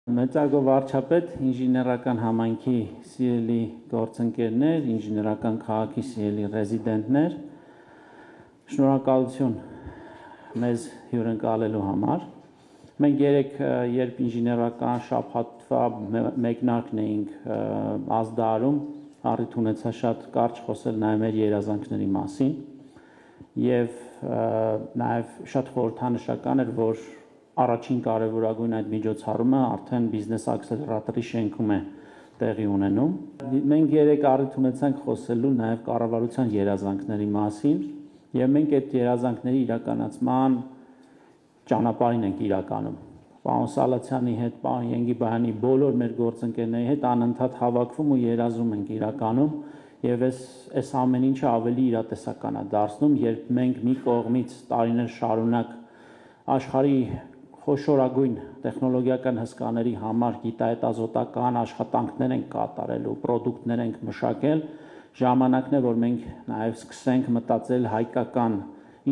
Մեծարգո վարչապետ, ինժեներական համայնքի սիրելի գործընկերներ, ինժեներական քաղաքի սիրելի ռեզիդենտներ, շնորհակալություն մեզ հյուրընկալելու համար։ Մենք երեք երբ ինժեներական շաբաթվա մեկնարկն էինք ազդարում, առիթ ունեցա շատ կարճ խոսել նաև մեր երազանքների մասին եւ նաև շատ խորհրդանշական էր, որ առաջին կարևորագույն այդ միջոցառումը արդեն բիզնես ակսելերատորի շենքում է տեղի ունենում։ Մենք երեք առիթ ունեցանք խոսելու նաև կառավարության երազանքների մասին, եւ մենք այդ երազանքների իրականացման ճանապարհին ենք իրականում։ Պարոն Սալացյանի հետ, պարոն Ենգիբայանի բոլոր մեր գործընկերների հետ անընդհատ հավաքվում ու երազում ենք իրականում, եւ այս ամեն ինչը ավելի իրատեսական է դարձնում, երբ մենք մի կողմից տարիներ շարունակ աշխարհի խոշորագույն տեխնոլոգիական հսկաների համար գիտահետազոտական աշխատանքներ ենք կատարել ու պրոդուկտներ ենք մշակել, ժամանակն է, որ մենք նաև սկսենք մտածել հայկական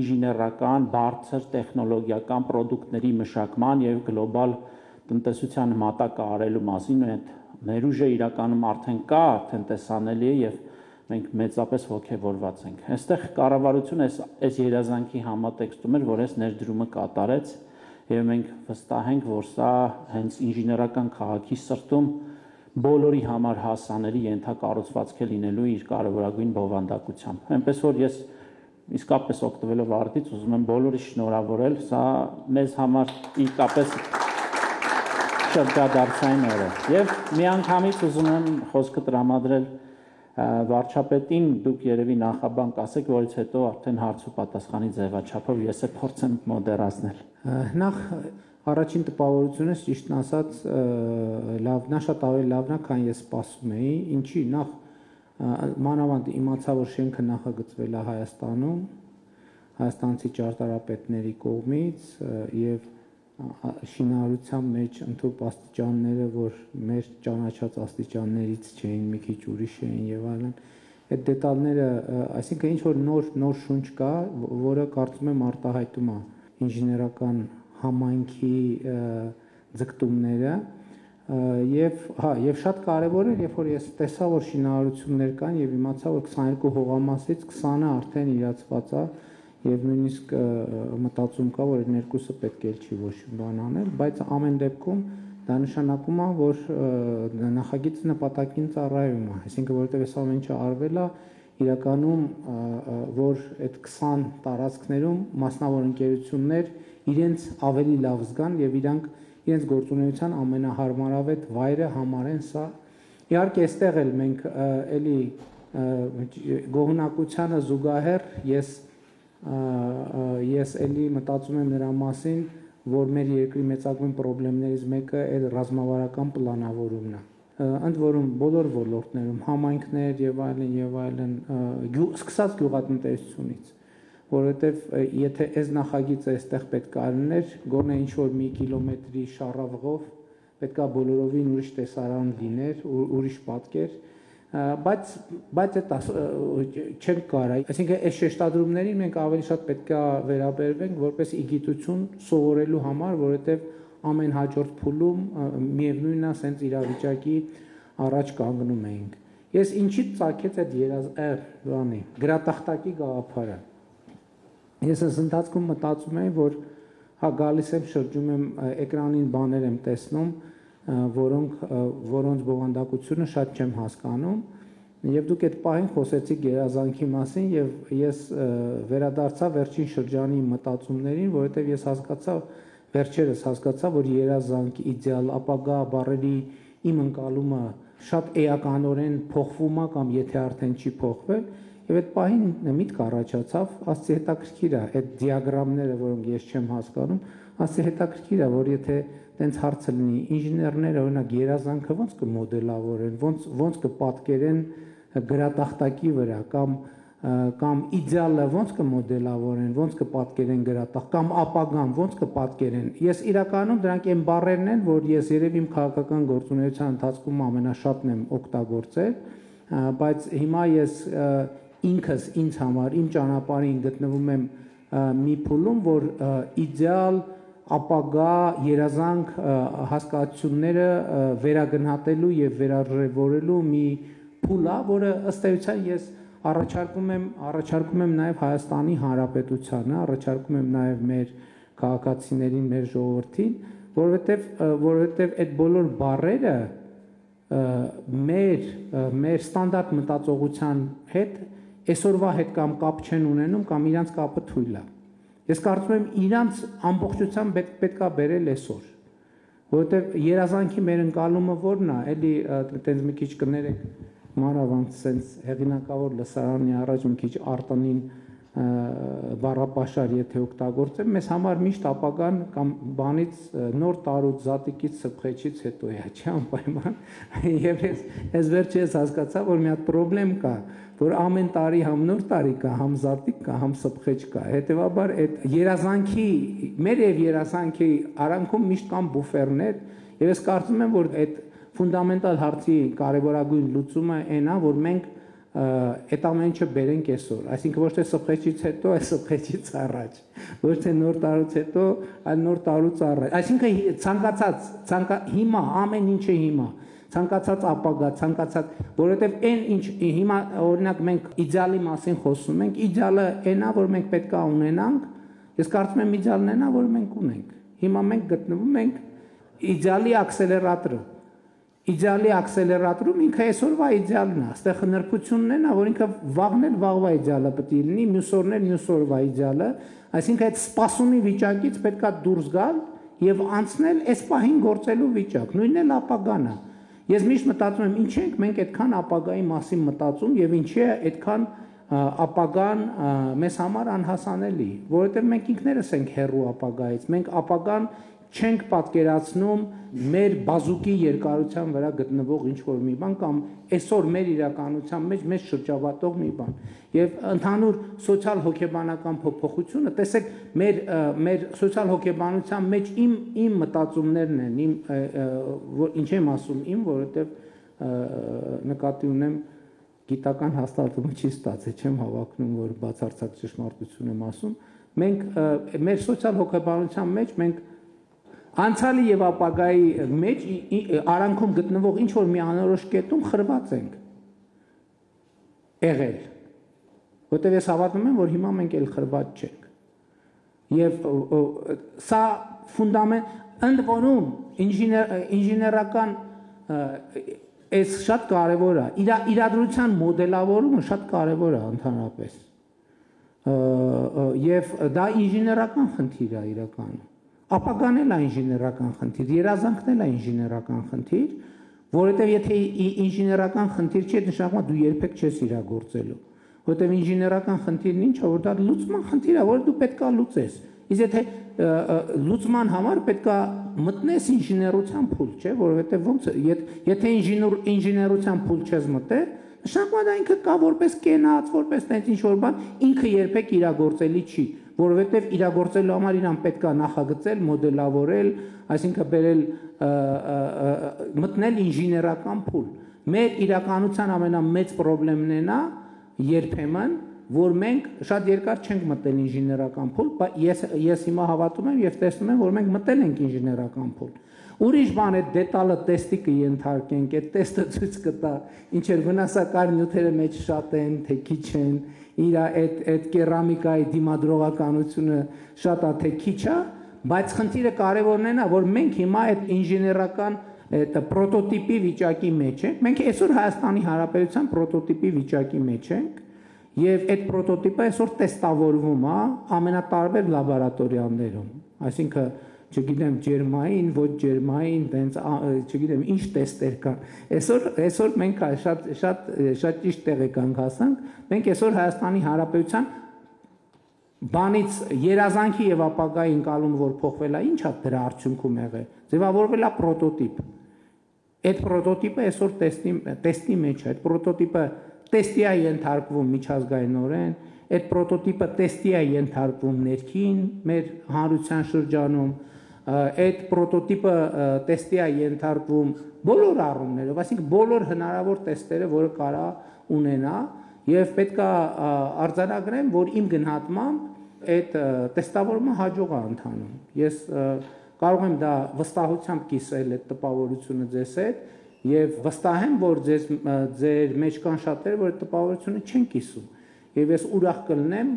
ինժեներական, բարձր տեխնոլոգիական պրոդուկտների մշակման եւ գլոբալ տնտեսության մատակը արելու մասին, այդ ներուժը իրականում արդեն կա, արդեն տեսանելի է եւ մենք մեծապես ողջավորված ենք։ Այստեղ կառավարությունը այս երազանքի համատեքստում էր, որ այս ներդրումը կատարեց եւ մենք վստահ ենք, որ սա հենց ինժեներական քաղաքի սրտում բոլորի համար հասանելի ենթակառուցվածք է լինելու իր կարևորագույն բովանդակությամբ։ Այնպես որ ես իսկապես օգտվելով արդից ուզում եմ բոլորի շնորհավորել, սա մեզ համար իսկապես շրջադարձային օր է։ Եվ միանգամից ուզում եմ խոսքը տրամադրել վարչապետին, դուք երևի նախաբան կասեք, որից հետո արդեն հարց ու պատասխանի ձևաչափով ես փորձեմ մոդերացնել։ Նախ առաջին տպավորությունս ճիշտն ասած լավն է, շատ ավելի լավն է, քան ես սպասում էի, ինչի նախ մանավանդ իմացա, որ շենքը նախագծվել է Հայաստանում, հայաստանցի ճարտարապետների կողմից եւ շինարարության մեջ ընդհանուր աստիճանները, որ մեր ճանաչած աստիճաններից չէին, մի քիչ ուրիշ էին եւ այլն, այդ դետալները, այսինքն ինչ որ նոր շունչ կա, որը կարծում եմ արտահայտում է ինժեներական համայնքի ձգտումները եւ շատ կարեւոր է, երբ որ ես տեսա, որ շինարարություններ կան եւ իմացա, որ 22 հողամասից 20-ը արդեն իրացված է եւ նույնիսկ մտածում կա, որ այդ երկուսը պետք է չի ոչ բան անել, բայց ամեն դեպքում դա նշանակում է, որ նախագիծը նպատակին ծառայում է, այսինքն որովհետեւ այս ամեն ինչը արվել է իրականում, որ այդ 20 տարածքներում մասնավոր ընկերություններ իրենց ավելի լավ զգան եւ իրենց գործունեության ամենահարմարավետ վայրը համարեն սա։ Իհարկե, այստեղ էլ մենք էլի գոհունակությանը զուգահեռ ես էլի մտածում եմ նրա մասին, որ մեր երկրի մեծագույն խնդիրներից մեկը այդ ռազմավարական պլանավորումն է։ Ընդ որում բոլոր ոլորտներում համայնքներ եւ այլն, սկսած գյուղատնտեսությունից, որովհետեւ եթե այս նախագիծը այստեղ պետք է լիներ, գոնե ինչ որ մի կիլոմետրի շարավղով պետքա բոլորովին ուրիշ տեսարան լիներ, ուրիշ պատկեր, բայց այդ չենք կարող, այսինքն այս շեշտադրումներին մենք ավելի շատ պետք է վերաբերվենք որպես իգիտություն սովորելու համար, որովհետև ամեն հաջորդ փուլում միևնույնն է, սենց իրավիճակի առաջ կանգնում էինք։ Ես ինչից ծագեց այդ գրատախտակի գաղափարը։ Ես այս ընթացքում մտածում եմ, որ գալիս եմ, շրջում եմ էկրանին բաներ եմ տեսնում, որոնց բովանդակությունը շատ չեմ հասկանում, եւ դուք այդ պահին խոսեցիք երազանքի մասին եւ ես վերադարձա վերջին շրջանի մտածումներին, որովհետեւ ես վերջերս հասկացա, որ երազանք, իդեալ, ապագա բառերի իմ ընկալումը շատ էականորեն փոխվում է կամ եթե արդեն չի փոխվել, եւ այդ պահին միտք առաջացավ, ասի հետաքրքիր է այդ դիագրամները, որոնք ես չեմ հասկանում, ասի հետաքրքիր է, որ եթե տենց հարցը լինի, ինժեներները օրինակ երազանքը ոնց կմոդելավորեն, ոնց կպատկերեն գրատախտակի վրա կամ իդեալը ոնց կմոդելավորեն, ոնց կպատկերեն գրատախ կամ ապագան ոնց կպատկերեն։ Ես իրականում դրանք այն բառերն են, որ ես երևի իմ քաղաքական գործունեության ընթացքում ամենաշատն եմ օգտագործել, բայց հիմա ես ինքս ինձ համար իմ ճանապարհին գտնվում եմ մի փուլում, որ իդեալ ապագա երազանք հասկացությունները վերագնահատելու եւ վերարժևորելու մի փուլ է, որը ըստ էության ես առաջարկում եմ նաեւ Հայաստանի Հանրապետությանը, առաջարկում եմ նաեւ մեր քաղաքացիներին, մեր ժողովրդին, որովհետեւ այդ բոլոր բառերը մեր ստանդարտ մտածողության հետ այսօրվա հետ կամ կապ չեն ունենում կամ իրանց կապը թույլ է։ Ես կարծում եմ իրանց ամբողջությամբ պետք է բերել այսօր, որովհետև երազանքի մեր ընկալումը որն է, էլի այտենց մի քիչ կներեք մանավանդ sense հեղինակավոր լսարանի առաջ մի քիչ արտանին բառապաշար եթե օգտագործեմ, մեզ համար միշտ ապագան կամ բանից նոր տարուց զատիկից սփխեցից հետո է, չի անպայման, եւ ես վերջերս հասկացա, որ մի հատ խնդրեմ կա, որ ամեն տարի համ նոր տարի կա, համ զատիկ կա, համ սփխեջ կա, հետեւաբար այդ երազանքի, մեր եւ երազանքի արանքում միշտ կան բուֆերներ, եւ ես կարծում եմ, որ այդ ֆունդամենտալ հարցի կարևորագույն լուծումը այն է, որ մենք այդ ամենը բերենք այսօր, այսինքն ոչ թե սփխեջից հետո, այլ սփխեջից առաջ, ոչ թե նոր տարուց հետո, այլ նոր տարուց առաջ, այսինքն ցանկացած հիմա ամեն ինչը հիմա ցանկացած ապագա, ցանկացած, որովհետև այն ինչ հիմա օրինակ մենք իդեալի մասին խոսում ենք, իդեալը այնա, որ մենք պետք է ունենանք, ես կարծում եմ իդեալն այնա, որ մենք ունենք։ Հիմա մենք գտնվում ենք իդեալի աքսելերատորը։ Իդեալի աքսելերատորում ինքը այսօրվա իդեալն է, այստեղ նրբությունն է, որ ինքը վաղն էլ վաղվա իդեալը պետք է լինի, մյուս օրն էլ մյուս օրվա իդեալը, այսինքն այդ սպասումի վիճակից պետք է դուրս գալ եւ անցնել այս պահին գործելու վիճակ, նույնն էլ ապագան է։ Ես միշտ մտածում եմ, ինչ ենք մենք այդքան ապագայի մասին մտածում եւ ինչի է այդքան ապագան մեզ համար անհասանելի, որովհետեւ մենք ինքներս ենք հեռու ապագայից, մենք ապագան չենք պատկերացնում մեր բազուկի երկարության վրա գտնվող ինչ-որ մի բան կամ այսօր մեր իրականության մեջ մեզ շրջապատող մի բան։ Եվ ընդհանուր սոցիալ-հոգեբանական փոփոխությունը, տեսեք, մեր սոցիալ-հոգեբանության մեջ իմ մտածումներն են, ինչ եմ ասում, որովհետև նկատի ունեմ գիտական հաստատումը չի ստացել, չեմ հավակնում, որ բացարձակ ճշմարտություն եմ ասում։ Մենք մեր սոցիալ-հոգեբանության մեջ մենք անցյալի եւ ապագայի մեջ արանքում գտնվող ինչ որ մի անորոշ կետում խրված ենք եղել, որտեղ ես հավատում եմ, որ հիմա մենք էլ խրված չենք։ Եվ սա ֆունդամենտ ընդ որում ինժեներական այս շատ կարևոր է, իրադրության մոդելավորումը շատ կարևոր է ընդհանրապես։ Եվ դա ինժեներական խնդիր է իրականում։ Ապագան էլ է ինժեներական խնդիր, երազանքն էլ է ինժեներական խնդիր, որովհետև եթե ինժեներական խնդիր չի, նշանակում է դու երբեք չես իրագործելու, որովհետև ինժեներական խնդիրն ինչ է, որ դա լուծման խնդիր է, որ դու պետք է լուծես։ Իսկ եթե լուծման համար պետք է մտնես ինժեներության փուլ, չէ, որովհետև ոնց եթե ինժեներության փուլ չես մտել, նշանակում է դա ինքը կա որպես կենաց, որպես տենց ինչ-որ բան, ինքը երբեք իրագործելի չի, որովհետև իրագործելու համար իրան պետք է նախագծել, մոդելավորել, այսինքն բերել մտնել ինժեներական փուլ։ Մեր իրականության ամենամեծ խնդիրն է նա երբեմն, որ մենք շատ երկար չենք մտել ինժեներական փուլ, ես հիմա հավատում եմ եւ տեսնում եմ, որ մենք մտել ենք ինժեներական փուլ։ Ուրիշ բան է դետալը տեստի կընթարկենք, այդ տեստը ցույց կտա, ինչեր վնասակար նյութերը մեջ շատ են, թե քիչ են, իր այդ կերամիկայի դիմադրողականությունը շատ է, թե քիչ է, բայց խնդիրը կարևորն է նա, որ մենք հիմա այդ ինժեներական այդ պրոտոտիպի վիճակի մեջ ենք, մենք այսօր Հայաստանի Հանրապետության պրոտոտիպի վիճակի մեջ ենք, եւ այդ պրոտոտիպը այսօր տեստավորվում է ամենատարբեր լաբորատորիաներում, այսինքն չգիտեմ ջերմային, ոչ ջերմային, տենց չգիտեմ ինչ տեստեր կան։ Այսօր մենք շատ ճիշտ տեղի կանք հասանք, մենք այսօր Հայաստանի Հանրապետության բանից երազանքի եւ ապագայի ընկալումը որ փոխվել է, ինչ է դրա արդյունքում եղել։ Ձևավորվել է պրոտոտիպ։ Այդ պրոտոտիպը այսօր տեստի մեջ է, այդ պրոտոտիպը տեստի է ենթարկվում միջազգայինորեն, այդ պրոտոտիպը տեստի է ենթարկվում ներքին մեր հանրության շրջանում, այդ պրոտոտիպը տեստի է ենթարկվում բոլոր առումներով, այսինքն բոլոր հնարավոր տեստերը, որը կարա ունենա, եւ պետք է արձանագրեմ, որ իմ գնահատմամբ այդ տեստավորումը հաջող է ընթանում։ Ես կարող եմ դա վստահությամբ կիսել այդ տպավորությունը ձեզ հետ եւ վստահ եմ, որ ձեր մեջ կան շատերը, որ այդ տպավորությունը չեն կիսում։ Եվ ես ուրախ կլինեմ,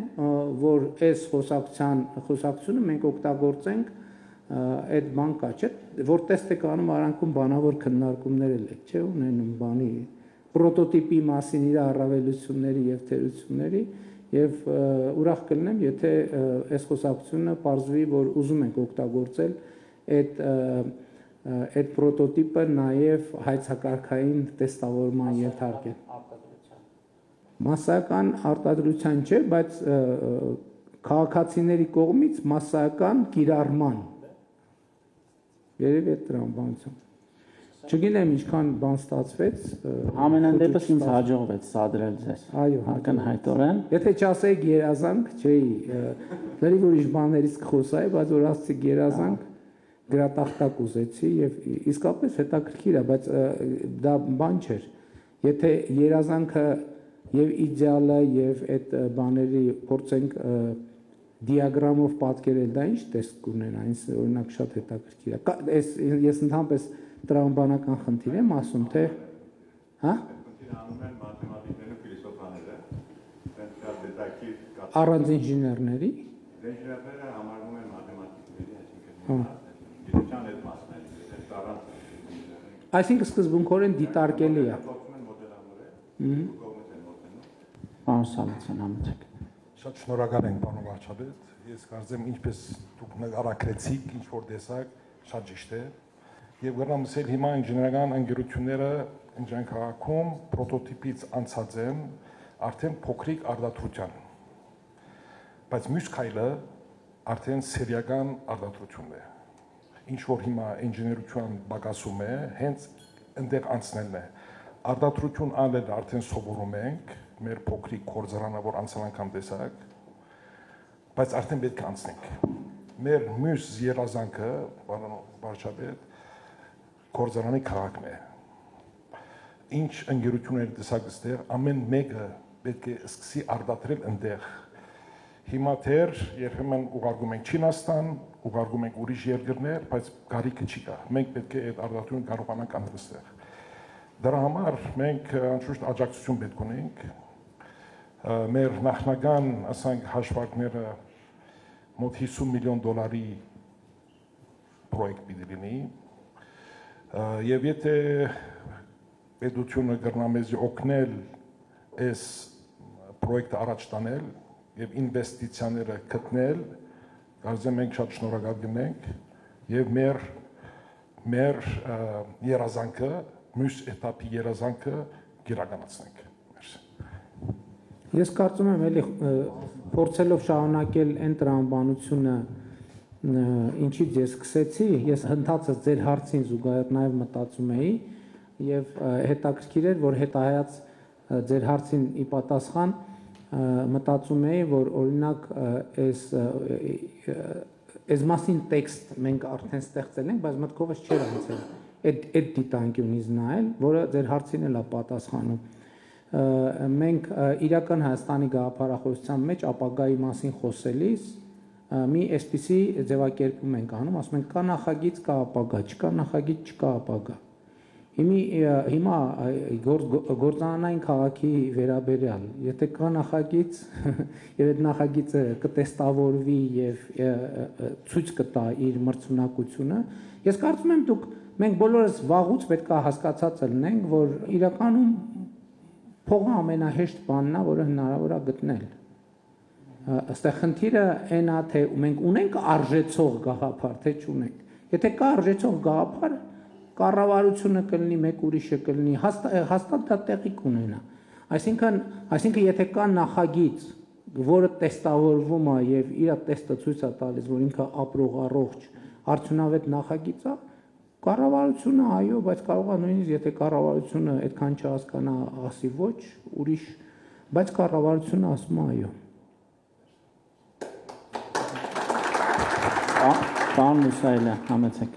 որ այս խոսակցությունը մենք օգտագործենք այդ բան կա, չէ՞, որ տեստ եք անում արանքում բանավոր քննարկումներ էլ եք, չէ՞, ունենում բանի պրոտոտիպի մասին իր առավելությունների եւ թերությունների եւ ուրախ կլինեմ, եթե այս խոսակցությունը պարզվի, որ ուզում ենք օգտագործել այդ պրոտոտիպը նաեւ հայցակարգային տեստավորման ենթարկել։ Մասսայական արտադրության չէ, բայց քաղաքացիների կողմից մասսայական կիրառման։ Երևի այդ տրամաբանություն։ Չգիտեմ ինչքան բան ստացվեց։ Ամենայն դեպս ինձ հաջողվեց սադրել ձեզ։ Այո, ակնհայտորեն։ Եթե չասեիք երազանք, չէի, լրիվ ուրիշ բաներից կխոսայի, բայց որ ասացիք երազանք, գրատախտակ ուզեցի եւ իսկապես հետաքրքիր է, բայց դա բան չէր։ Եթե երազանքը եւ իդեալը եւ այդ բաների փորձենք դիագրամով պատկերել, դա ինչ տեսք կունենա, ինձ օրինակ շատ հետաքրքիր է։ Ես ընդհանրապես տրամաբանական խնդիր եմ ասում, թե հա առանց ինժեներների ինժեներները համարվում են մաթեմատիկների, այսինքն գիտության այդ մասն է, այսինքն սկզբունքորեն դիտարկելի է։ Պարոն Սալացյան, համեցեք։ Շատ շնորհակալ ենք, պարոն վարչապետ։ Ես կարծեմ, ինչպես դուք նկարագրեցիք, ինչ որ տեսակ, շատ ճիշտ է։ Եվ գրանցել հիմա ինժեներական ընկերությունները Ինժեն քաղաքում պրոտոտիպից անցած են արդեն փոքրիկ արտադրության։ Բայց մյուս քայլը արդեն սերիական արտադրությունն է։ Ինչ որ հիմա ինժեներության բագասում է, հենց այնտեղ անցնելն է։ Արտադրություն անել արդեն սովորում ենք, մեր փոքրիկ կորձարանը, որ անցան անգամ տեսակ, բայց արդեն պետք է անցնենք։ Մեր մյուս երազանքը, պարոն վարչապետ, կորձարանի քաղաքն է։ Ինչ ընկերություններ տեսակ այստեղ, ամեն մեկը պետք է սկսի արտադրել այնտեղ։ Հիմա դեռ երբեմն ուղարկում ենք Չինաստան, ուղարկում ենք ուրիշ երկրներ, բայց գարիքը չի կա։ Մենք պետք է այդ արտադրությունը կարողանանք անել այստեղ։ Դրա համար մենք անշուշտ աջակցություն պետք ունենք։ Մեր նախնական, ասենք, հաշվարկները մոտ $50 միլիոն պրոյեկտ պիտի լինի։ Եվ եթե պետությունը կրնա մեզ օգնել այս պրոյեկտը առաջ տանել եւ ինվեստիցիաները գտնել, կարծեմ մենք շատ շնորհակալ կլինենք եւ մեր երազանքը, մյուս էտապի երազանքը գիրականացնենք։ Ես կարծում եմ, էլի փորձելով շարունակել այն տրամաբանությունը, ինչից ես սկսեցի, ես հնդածս ձեր հարցին զուգահեռ նաև մտածում էի եւ հետաքրքիր էր, որ հետահայաց ձեր հարցին ի պատասխան մտածում էի, որ օրինակ այս մասին տեքստ մենք արդեն ստեղծել ենք, բայց մտքովս չէր անցել այդ դիտանկյունից նայել, որը ձեր հարցին էլ է պատասխանում։ Մենք իրական Հայաստանի գաղափարախոսության մեջ ապագայի մասին խոսելիս մի այսպիսի ձևակերպում ենք անում, ասում ենք կա նախագիծ, կա ապագա, չկա նախագիծ, չկա ապագա։ Հիմա գործանային քաղաքի վերաբերյալ, եթե կա նախագիծ, եւ այդ նախագիծը կտեստավորվի եւ ցույց կտա իր մրցունակությունը, ես կարծում եմ մենք բոլորս վաղուց պետք է հասկացած լինենք, որ իրականում փողը ամենահեշտ բանն է, որը հնարավոր է գտնել։ Այստեղ խնդիրը այն է, թե մենք ունենք արժեցող գաղափար, թե չունենք։ Եթե կա արժեցող գաղափար, կառավարությունը կլինի, մեկ ուրիշը կլինի, հաստատ դա տեղի կունենա։ Այսինքն եթե կա նախագիծ, որը տեստավորվում է եւ իր տեստը ցույց է տալիս, որ ինքը ապրող առողջ արդյունավետ նախագիծ է, կառավարությունը այո, բայց կարող է նույնիսկ եթե կառավարությունը այդքան չհասկանա, ասի ոչ, ուրիշ, բայց կառավարությունը ասում է այո։ Պարոն Մուսայելյան, համեցեք։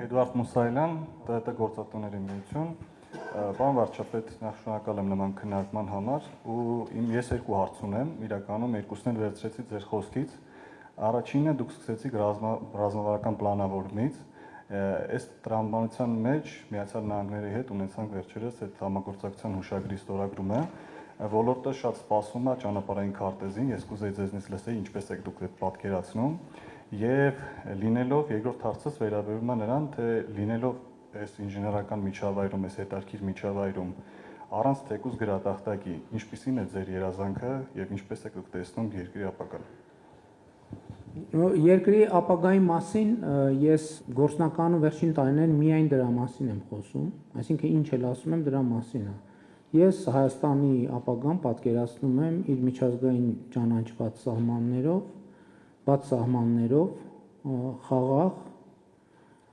Էդուարդ Մուսայելյան, ՏՏ գործատոների միություն։ Պարոն վարչապետ, նախ շնորհակալ եմ նման քննարկման համար ու ես երկու հարց ունեմ, իրականում երկուսն էլ վերցրեցի ձեր խոսքից։ Առաջինը դուք սկսեցիք ռազմավարական պլանավորումից, այս տրամաբանության մեջ Միացյալ Նահանգների հետ ունեցանք վերջերս այդ համագործակցության հուշագրի ստորագրումը, ոլորտը շատ սպասում է ճանապարհային քարտեզին, ես կուզեի ձեզնից լսել ինչպես եք դուք այդ պատկերացնում, եւ լինելով երկրորդ հարցս վերաբերում է նրան, թե լինելով այս ինժեներական միջավայրում, այս հետարքիր միջավայրում առանց թեկուզ գրատախտակի, ինչպիսին է ձեր երազանքը եւ ինչպես եք դուք տեսնում երկրի ապագան։ Երկրի ապագայի մասին ես գործնականում վերջին տարիներին միայն դրա մասին եմ խոսում, այսինքն ինչ էլ ասում եմ դրա մասին է։ Ես Հայաստանի ապագան պատկերացնում եմ իր միջազգային ճանաչված սահմաններով, բաց սահմաններով, խաղաղ,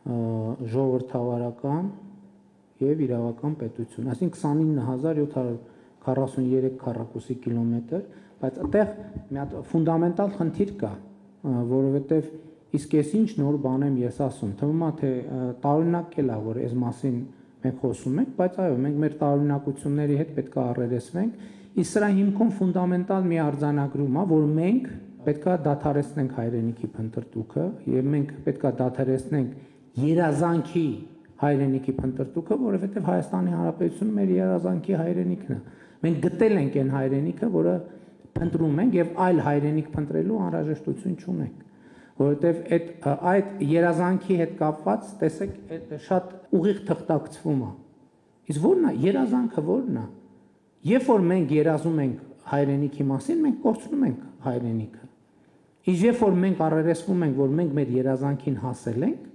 ժողովրդավարական եւ իրավական պետություն, այսինքն 29743 քառակուսի կիլոմետր, բայց այդտեղ մի հատ ֆունդամենտալ խնդիր կա, որովհետեւ իսկ ես ինչ նոր բան եմ ես ասում, թվում է թե տարօրինակ էլ է, որ այս մասին մենք խոսում ենք, բայց այո, մենք մեր տարօրինակությունների հետ պետք է առերեսվենք, իսկ սրա հիմքում ֆունդամենտալ մի արձանագրում է, որ մենք պետք է դադարեցնենք հայրենիքի փնտրտուքը եւ մենք պետք է դադարեցնենք երազանքի հայրենիքի փնտրտուքը, որովհետև Հայաստանի Հանրապետությունը մեր երազանքի հայրենիքն է։ Մենք գտել ենք այն հայրենիքը, որը փնտրում ենք եւ այլ հայրենիք փնտրելու անհրաժեշտություն չունենք, որովհետև այդ երազանքի հետ կապված, տեսեք, այդ շատ ուղիղ թղթակցվում է։ Իսկ ո՞րն է երազանքը, ո՞րն է։ Երբ որ մենք երազում ենք հայրենիքի մասին, մենք կորցնում ենք հայրենիքը։ Իսկ երբ որ մենք առերեսվում ենք, որ մենք մեր երազանքին հասել ենք,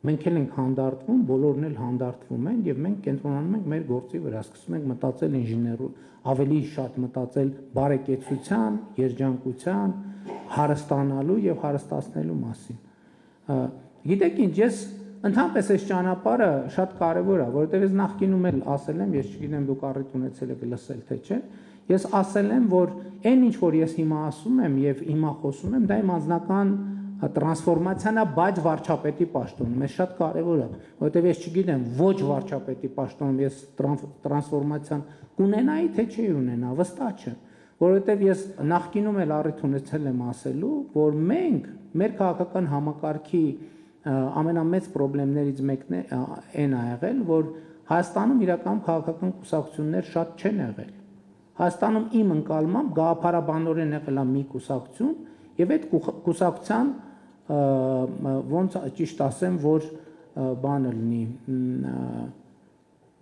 մենք էլ ենք հանդարտվում, բոլորն էլ հանդարտվում են եւ մենք կենտրոնանում ենք մեր գործի վրա, սկսում ենք մտածել ավելի շատ մտածել բարեկեցության, երջանկության, հարստանալու եւ հարստացնելու մասին։ Գիտեք ինչ, ես ընդհանրապես այս ճանապարհը շատ կարեւոր է, որովհետեւ ես նախկինում էլ ասել եմ, ես չգիտեմ դուք առիթ ունեցել եք լսել թե չէ, ես ասել եմ, որ այն ինչ որ ես հիմա ասում եմ եւ հիմա խոսում եմ, դա իմ անձնական տրանսֆորմացիան է, բայց վարչապետի պաշտոնում, ես շատ կարևոր է, որովհետև ես չգիտեմ ոչ վարչապետի պաշտոնում ես տրանսֆորմացիան կունենայի, թե չի ունենա, վստահ չեմ, որովհետև ես նախկինում էլ առիթ ունեցել եմ ասելու, որ մենք մեր քաղաքական համակարգի ամենամեծ խնդիրներից մեկն այն է եղել, որ Հայաստանում իրական քաղաքական կուսակցություններ շատ չեն եղել։ Հայաստանում իմ ընկալմամբ գաղափարաբանորեն եղել է մի կուսակցություն, եւ այդ կուսակցության ոնց ճիշտ ասեմ, որ բանը լինի,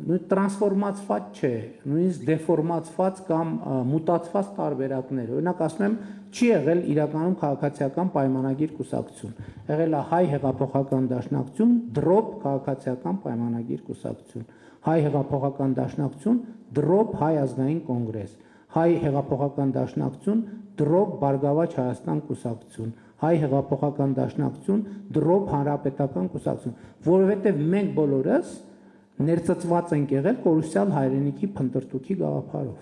նույն տրանսֆորմացված չէ, նույնիսկ դեֆորմացված կամ մուտացված տարբերակներ։ Օրինակ ասում եմ, չի եղել իրականում քաղաքացիական պայմանագիր կուսակցություն։ Եղել է հայ հեղափոխական դաշնակցություն, դրոպ քաղաքացիական պայմանագիր կուսակցություն, հայ հեղափոխական դաշնակցություն, դրոպ հայ ազգային կոնգրես, հայ հեղափոխական դաշնակցություն, դրոպ Բարգավաճ Հայաստան կուսակցություն, հայ հեղափոխական դաշնակցություն, դրոպ հանրապետական կուսակցություն, որովհետև մենք բոլորս ներծծված ենք եղել կորուսյալ հայրենիքի փնտրտուքի գաղափարով։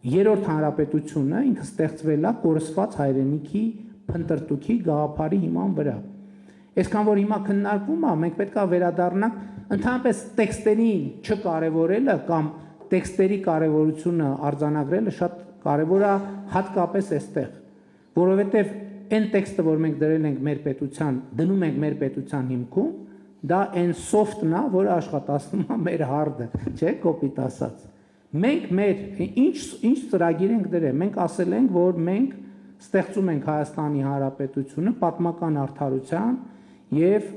Երրորդ հանրապետությունը ինքը ստեղծվել է կորսված հայրենիքի փնտրտուքի գաղափարի հիման վրա։ Այսքան որ հիմա քննարկվում է, մենք պետք է վերադառնանք ընդհանրապես տեքստերին չկարևորելը կամ տեքստերի կարևորությունը արձանագրելը շատ կարևոր է հատկապես այստեղ, որովհետև այն տեքստը, որ մենք դրել ենք մեր պետության, դնում ենք մեր պետության հիմքում, դա այն soft-ն է, որը աշխատացնում է մեր hard-ը, չէ՞, կոպիտ ասած։ Մենք մեր ինչ ծրագիր ենք դրել, մենք ասել ենք, որ մենք ստեղծում ենք Հայաստանի Հանրապետությունը պատմական արդարության եւ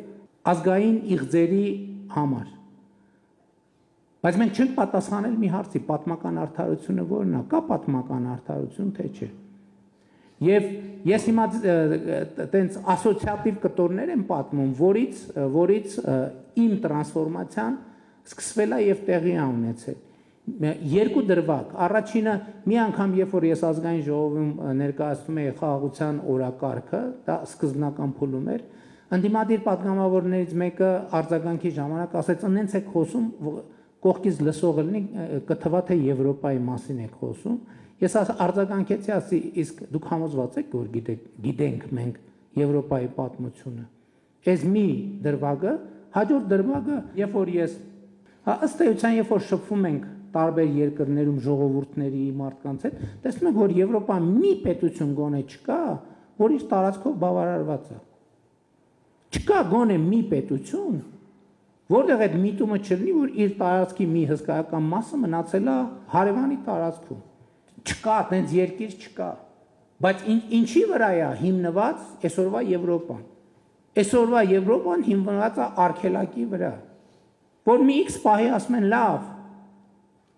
ազգային իղձերի համար։ Բայց մենք չենք պատասխանել մի հարցի, պատմական արդարությունը ո՞րն է, կա պատմական արդարություն, թե չէ։ Եվ ես հիմա տենց ասոցիատիվ կտորներ եմ պատմում, որից իմ տրանսֆորմացիան սկսվել է եւ տեղի է ունեցել։ Երկու դրվագ, առաջինը մի անգամ երբ որ ես ազգային ժողովում ներկայացնում էի խաղաղության օրակարգը, դա սկզբնական փուլում էր, ընդդիմադիր պատգամավորներից մեկը արձագանքի ժամանակ ասեց, «Ընենց եք խոսում, կողքից լսողը լինի, կթվա թե Եվրոպայի մասին եք խոսում»։ Ես արձագանքեցի, ասի, իսկ դուք համոզված եք, որ գիտենք մենք Եվրոպայի պատմությունը։ Այս մի դրվագը Հաջորդ դրվագը, երբ որ ես ըստ էության, երբ որ շփվում ենք տարբեր երկրներում ժողովուրդների մարդկանց հետ, տեսնում ենք, որ Եվրոպան մի պետություն գոնե չկա, որ իր տարածքով բավարարված է։ Չկա գոնե մի պետություն, որտեղ այդ միտումը չլինի, որ իր տարածքի մի հսկայական մասը մնացել է հարևանի տարածքում։ Չկա, այդպես երկիր չկա։ Բայց ինչի վրա է հիմնված այսօրվա Եվրոպան։ Այսօրվա Եվրոպան հիմնված է արգելակի վրա, որ մի X պահի ասում են լավ,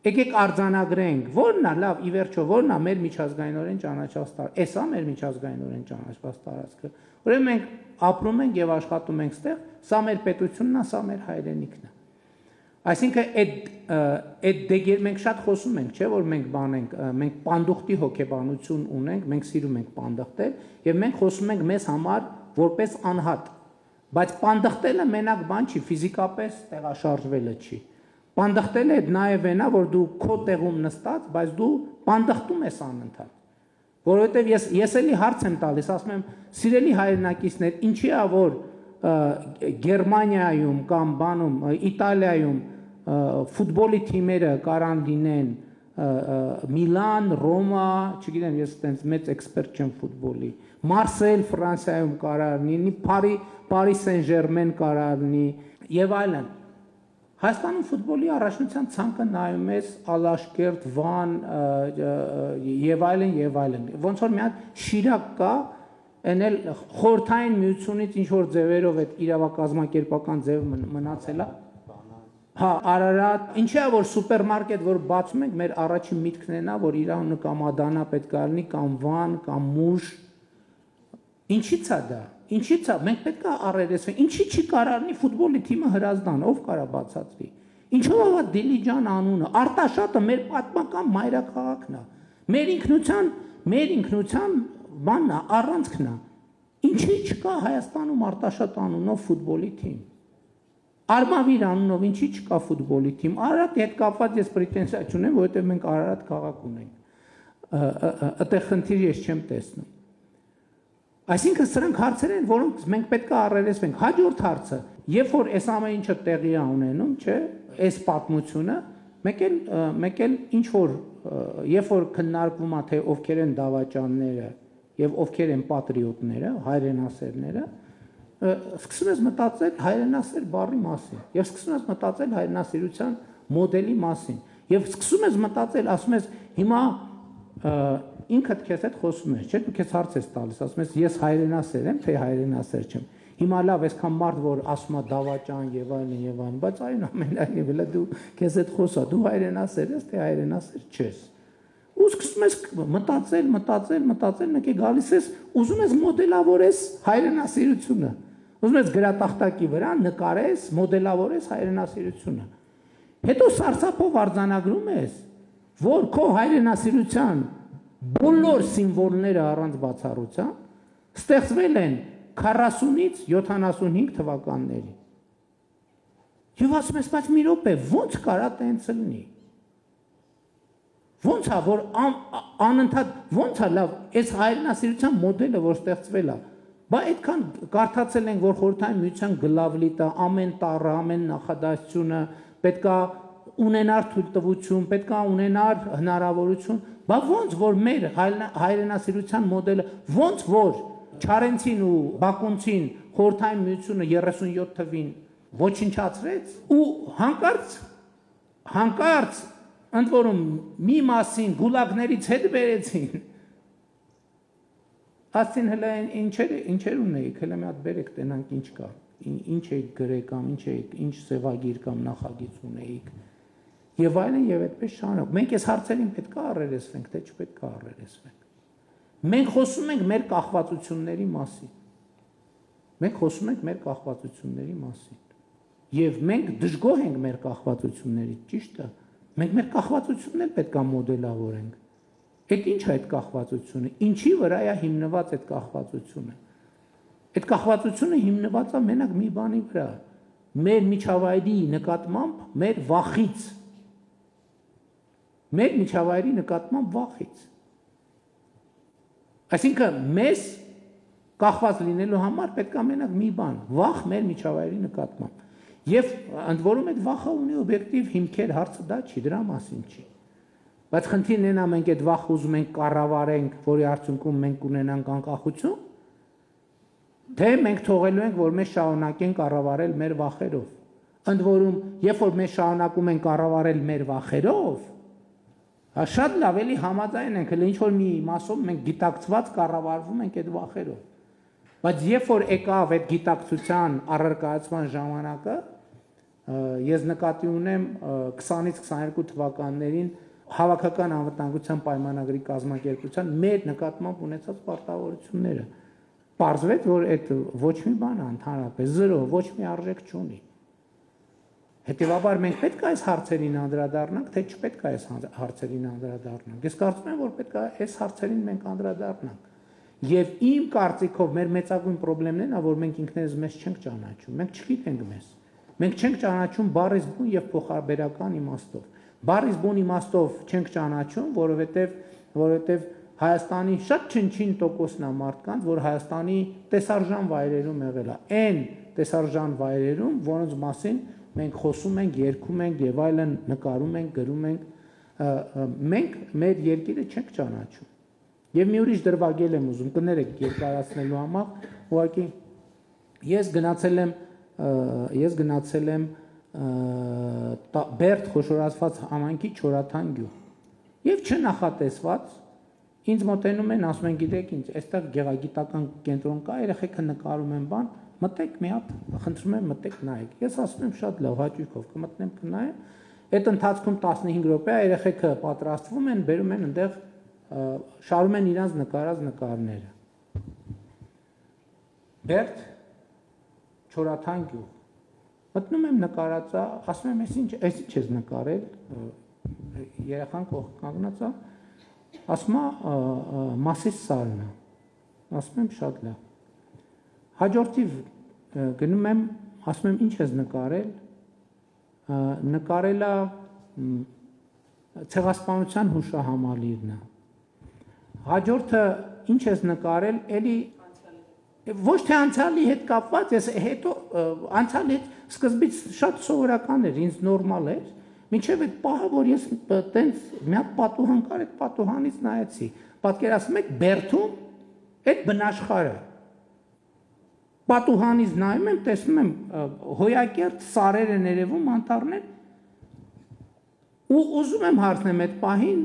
եկեք արձանագրենք, որն է լավ, ի վերջո, որն է մեր միջազգայինորեն ճանաչված տարածքը։ Էսա մեր միջազգայինորեն ճանաչված տարածքը։ Ուրեմն մենք ապրում ենք եւ աշխատում ենք ստեղ, սա մեր պետությունն է, սա մեր հայրենիքն է։ Այսինքն այդ մենք շատ խոսում ենք, չէ՞ որ մենք մենք պանդուխտի հոգեբանություն ունենք, մենք սիրում ենք պանդխտել եւ մենք խոսում ենք մեզ համար որպես անհատ։ Բայց պանդխտելը մենակ բան չի, ֆիզիկապես տեղաշարժվելը չի։ Պանդխտելը այդ նաև այնա, որ դու քո տեղում նստած, բայց դու պանդխտում ես անընդհատ։ Որովհետև ես էլի հարց եմ տալիս, ասում եմ, սիրելի հայրենակիցներ, ինչի է որ Գերմանիայում կամ բանում Իտալիայում ֆուտբոլի թիմերը կարան լինեն Միլան, Ռոմա, չգիտեմ, ես այդպես մեծ էքսպերտ չեմ ֆուտբոլի, Մարսել Ֆրանսիայում կարան լինի, Փարի Սեն-Ժերմեն կարան լինի եւ այլն։ Հայաստանում ֆուտբոլի առաջնության ցանկը նայում ես Ալաշկերտ, Վան եւ այլն։ Ոնց որ մի հատ Շիրակ կա, այն էլ խորհրդային միությունից ինչ որ ձևերով այդ իրավակազմակերպական ձևը մնացել է։ Հա, Արարատ, ինչի՞ է որ սուպերմարկետ, որ բացում ենք, մեր առաջին միտքն է նա, որ Իրանը կամ Ադանա պետք է լինի, կամ Վան, կամ Մուշ։ Ինչի՞ց է դա։ Ինչի՞ց է, մենք պետք է առերեսվենք, ինչի՞ չի կարառնի ֆուտբոլի թիմը Հրազդան, ով կարա բացատրի։ Ինչով է Դիլիջան անունը, Արտաշատը մեր պատմական մայրաքաղաքն է։ Մեր ինքնության բանն է, առանցքն է։ Ինչի՞ չկա Հայաստանում Արտաշատ անունով ֆուտբոլի թիմ։ Արմավիր անունով ինչի՞ չկա ֆուտբոլի թիմ։ Արարատի հետ կապված ես պրետենզիա չունեմ, որովհետև մենք Արարատ քաղաք ունենք։ Այդտեղ խնդիր ես չեմ տեսնում։ Այսինքն սրանք հարցեր են, որոնք մենք պետք է առերեսվենք։ Հաջորդ հարցը, երբ որ այս ամեն ինչը տեղի է ունենում, չէ, այս պատմությունը, մեկ էլ ինչ որ երբ որ քննարկվում է թե ովքեր են դավաճանները եւ ովքեր են պատրիոտները, հայրենասերները, սկսում ես մտածել հայրենասեր բառի մասին եւ սկսում ես մտածել հայրենասիրության մոդելի մասին եւ սկսում ես մտածել, ասում ես հիմա ինքդ քեզ հետ խոսում ես, չէ՞, դու քեզ հարց ես տալիս, ասում ես ես հայրենասեր եմ, թե հայրենասեր չեմ։ Հիմա լավ, այսքան մարդ որ ասում է դավաճան եւ այլն, բայց այնուամենայնիվ դու քեզ հետ խոսա, դու հայրենասեր ես, թե հայրենասեր չես։ Ու սկսում ես մտածել, մեկ է գալիս ես, ուզում ես մոդելավորես հայրենասիրությունը։ Ուզում ես գրատախտակի վրա նկարես, մոդելավորես հայրենասիրությունը։ Հետո սարսափով արձանագրում ես, որ քո հայրենասիրության բոլոր սիմվոլները առանց բացառության ստեղծվել են 40-ից 75 թվականների։ Եվ ասում ես, բայց մի րոպե, ո՞նց կարա տենց լինի։ Ո՞նց է, որ անընդհատ, ո՞նց է լավ, այս հայրենասիրության մոդելը, որ ստեղծվել է, բա այդքան կարդացել ենք, որ խորհրդային միության գլավլիտը, ամեն տառը, ամեն նախադասությունը պետք է ունենար թույլտվություն, պետք է ունենար հնարավորություն, բա ո՞նց որ մեր հայրենասիրության մոդելը, ո՞նց որ Չարենցին ու Բակունցին խորհրդային միությունը 37 թվին ոչնչացրեց ու հանկարծ ընդ որում մի մասին գուլագներից հետ բերեցին։ Ասին հələ ինչեր ունեիք, հələ մի հատ բերեք, տենանք ինչ կա, ինչ էիք գրել կամ ինչ սևագիր կամ նախագիծ ունեիք։ Եվ այլն եւ այդպես շարունակ։ Մենք այս հարցերին պետք է առերեսվենք, թե չպետք է առերեսվենք։ Մենք խոսում ենք մեր կախվածությունների մասին։ Եվ մենք դժգոհ ենք մեր կախվածություններից, ճիշտ է։ Մենք մեր կախվածությունն էլ պետք է մոդելավորենք։ Այդ ինչ է այդ կախվածությունը։ Ինչի վրա է հիմնված այդ կախվածությունը։ Այդ կախվածությունը հիմնված է մենակ մի բանի վրա։ Մեր միջավայրի նկատմամբ մեր վախից։ Մեր միջավայրի նկատմամբ վախից։ Այսինքն մեզ կախված լինելու համար պետք է մենակ մի բան՝ վախ մեր միջավայրի նկատմամբ։ Եվ ընդ որում այդ վախը ունի օբյեկտիվ հիմքեր, հարցը դա չի, դրա մասին չի։ Բայց խնդիրն այն է, մենք այդ վախը ուզում ենք կառավարենք, որի արդյունքում մենք ունենանք անկախություն, թե մենք թողելու ենք, որ մեզ շարունակեն կառավարել մեր վախերով։ Ընդ որում, երբ որ մենք շարունակում ենք կառավարել մեր վախերով, շատ լավ էլի համաձայն ենք, ինչ որ մի մասով մենք գիտակցված կառավարվում ենք այդ վախերով։ Բայց երբ որ եկավ այդ գիտակցության առարկայացման ժամանակը, ես նկատի ունեմ 20-ից 22 թվականներին հավաքական անվտանգության պայմանագրի կազմակերպության մեր նկատմամբ ունեցած պարտավորությունները։ Պարզվեց, որ այդ ոչ մի բան ընդհանրապես զրո, ոչ մի արժեք չունի։ Հետևաբար մենք պետք է այս հարցերին անդրադառնանք, թե չպետք է այս հարցերին անդրադառնանք։ Ես կարծում եմ, որ պետք է այս հարցերին մենք անդրադառնանք։ Եվ իմ կարծիքով մեր մեծագույն խնդիրն է, որ մենք ինքներս մեզ չենք ճանաչում, մենք չգիտենք մեզ։ Մենք չենք ճանաչում բառից բուն եւ փոխաբերական իմաստով։ Բառից բուն իմաստով չենք ճանաչում, որովհետեւ Հայաստանի շատ չնչին տոկոսն է մարդկանց, որ Հայաստանի տեսարժան վայրերում եղել է։ Այն տեսարժան վայրերում, որոնց մասին մենք խոսում ենք, երգում ենք եւ այլն, նկարում ենք, գրում ենք, մենք մեր երկիրը չենք ճանաչում։ Եվ մի ուրիշ դրվագել եմ ուզում, կներեք երկարացնելու համար, ուղղակի ես գնացել եմ Բերդ խոշորացված համայնքի Չորաթան գյուղ։ Եվ չնախատեսված ինձ մոտենում են, ասում են, գիտեք ինչ, այստեղ գեղագիտական կենտրոն կա, երեխեքը նկարում են բան, մտեք մի հատ, խնդրում եմ մտեք նայեք։ Ես ասում եմ շատ լավ, հաճույքով կմտնեմ կնայեմ։ Այդ ընթացքում 15 րոպե երեխեքը պատրաստվում են, բերում են այնտեղ շարում են իրանց նկարած նկարները։ Բերդ Չորաթան գյուղ։ Մտնում եմ նկարածա, ասում եմ, այս ինչ ես նկարել, երեխան կանգնած է, ասում է Մասիս սարն է, ասում եմ շատ լավ։ Հաջորդիվ գնում եմ, ասում եմ ինչ ես նկարել, նկարելա ցեղասպանության հուշահամալիրն է։ Հաջորդը ինչ ես նկարել, էլի ոչ թե անցյալի հետ կապված, ես հետո անցյալի հետ սկզբից շատ սովորական էր, ինձ նորմալ էր, մինչև այդ պահը, որ ես տենց մի հատ պատուհան կար, այդ պատուհանից նայեցի, պատկերացնում եք Բերդում այդ բնաշխարհը, պատուհանից նայում եմ, տեսնում եմ հոյակերտ սարեր են երևում, անտառներ, ու ուզում եմ հարցնեմ այդ պահին,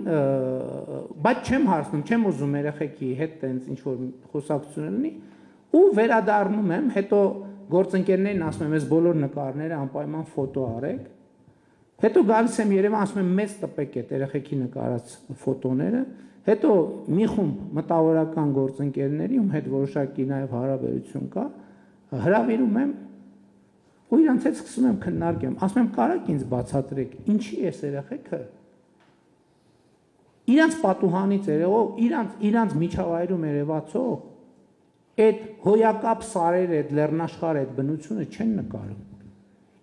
բայց չեմ հարցնում, չեմ ուզում երեխեքի հետ տենց ինչ-որ խոսակցություն լինի, ու վերադառնում եմ, հետո գործընկերներին ասում եմ, այս բոլոր նկարները անպայման ֆոտո արեք, հետո գալիս եմ Երևան, ասում եմ, մեծ տպեք այդ երեխեքի նկարած ֆոտոները, հետո մի խումբ մտավորական գործընկերների, ում հետ որոշակի նաև հարաբերություն կա, հրավիրում եմ ու իրանց հետ սկսում եմ քննարկեմ, ասում եմ, կարաք ինձ բացատրեք, ինչի էս երեխեքը իրանց պատուհանից երևով, իրանց միջավայրում երևացող այդ հոյակապ սարերը, այդ լեռնաշխարհը, այդ բնությունը չեն նկարում։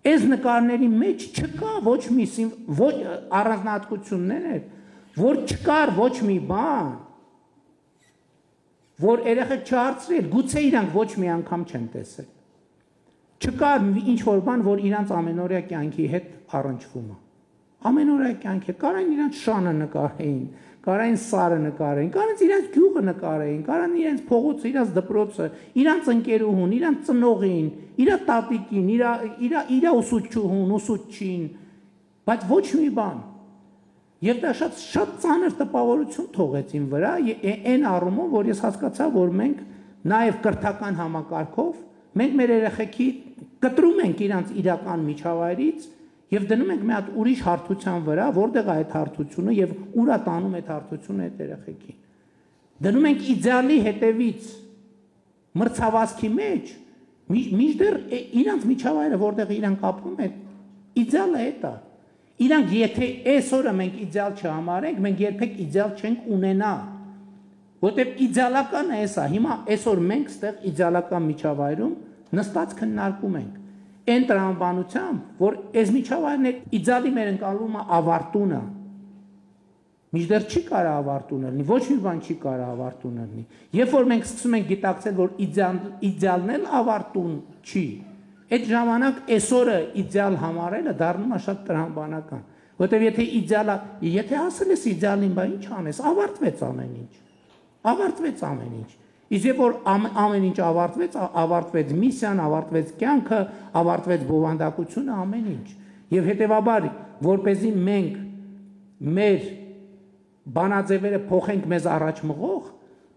Այս նկարների մեջ չկա ոչ մի առանձնահատկություններ, որ չկար ոչ մի բան, որ երեխեք չհարցրել, գուցե իրանք ոչ մի անգամ չեն տեսել։ Չկար ինչ-որ բան, որ իրանց ամենօրյա կյանքի հետ առնչվում է։ Ամենօրյա կյանքի հետ, կարան իրանց շանը նկարեին, կարան սարը նկարեին, կարան իրանց գյուղը նկարեին, կարան իրանց փողոցը, իրանց դպրոցը, իրանց ընկերուհուն, իրանց ծնողին, իր տատիկին, իր ուսուցչուհուն, ուսուցչին, բայց ոչ մի բան։ Եվ դա շատ ծանր տպավորություն թողեց իմ վրա, այն առումով, որ ես հասկացա, որ մենք նաև կրթական համակարգով մենք մեր երեխեքի կտրում ենք իրանց իրական միջավայրից եւ դնում ենք մի հատ ուրիշ հարթության վրա, որտեղ է այդ հարթությունը եւ ուր է տանում այդ հարթությունը այդ երեխեքին։ Դնում ենք իդեալի հետևից մրցավազքի մեջ, մինչդեռ իրանց միջավայրը, որտեղ իրանք ապրում են, իդեալը է դա։ Իրանք եթե այսօրը մենք իդեալ չհամարենք, մենք երբեք իդեալ չենք ունենա։ Որտեղ իդեալականը էս է, հիմա այսօր մենք ստեղ իդեալական միջավայրում նստած քննարկում ենք։ Այն տրամաբանությամբ, որ այս միջավայրն իդեալի մեր ընկալումը ավարտունը։ Մինչդեռ չի կարա ավարտուն լինի, ոչ մի բան չի կարա ավարտուն լինի։ Երբ որ մենք սկսում ենք գիտակցել, որ իդեալն էլ ավարտուն չի, Այդ ժամանակ այսօրը իդեալ համարելը դառնում է շատ տրամաբանական, որտեղ եթե իդեալը, եթե հասել ես իդեալին, բա ինչ անես, ավարտվեց ամեն ինչ։ Ավարտվեց ամեն ինչ։ Իսկ երբ որ ամեն ինչ ավարտվեց միսիան, ավարտվեց կյանքը, ավարտվեց բովանդակությունը, ամեն ինչ։ Եվ հետևաբար, որպեսզի մենք մեր բանաձևերը փոխենք մեզ առաջ մղող,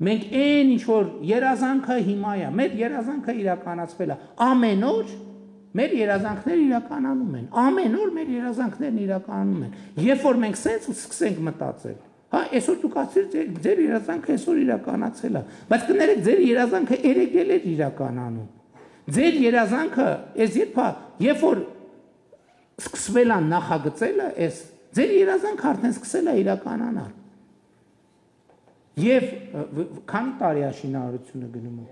մենք այն ինչ որ երազանքը հիմա է, մեր երազանքը իրականացվել է, ամեն օր մեր երազանքները իրականանում են, ամեն օր մեր երազանքներն իրականանում են։ Երբ որ մենք սենց սկսենք մտածել, հա, այսօր դուք ասեցիք ձեր երազանքը այսօր իրականացել է, բայց կներեք ձեր երազանքը երեկ էր իրականանում։ Ձեր երազանքը այս երբ որ սկսվել է նախագծելը, այս ձեր երազանքը արդեն սկսել է իրականանալ։ Եվ քանի տարի է շինարարությունը գնում է։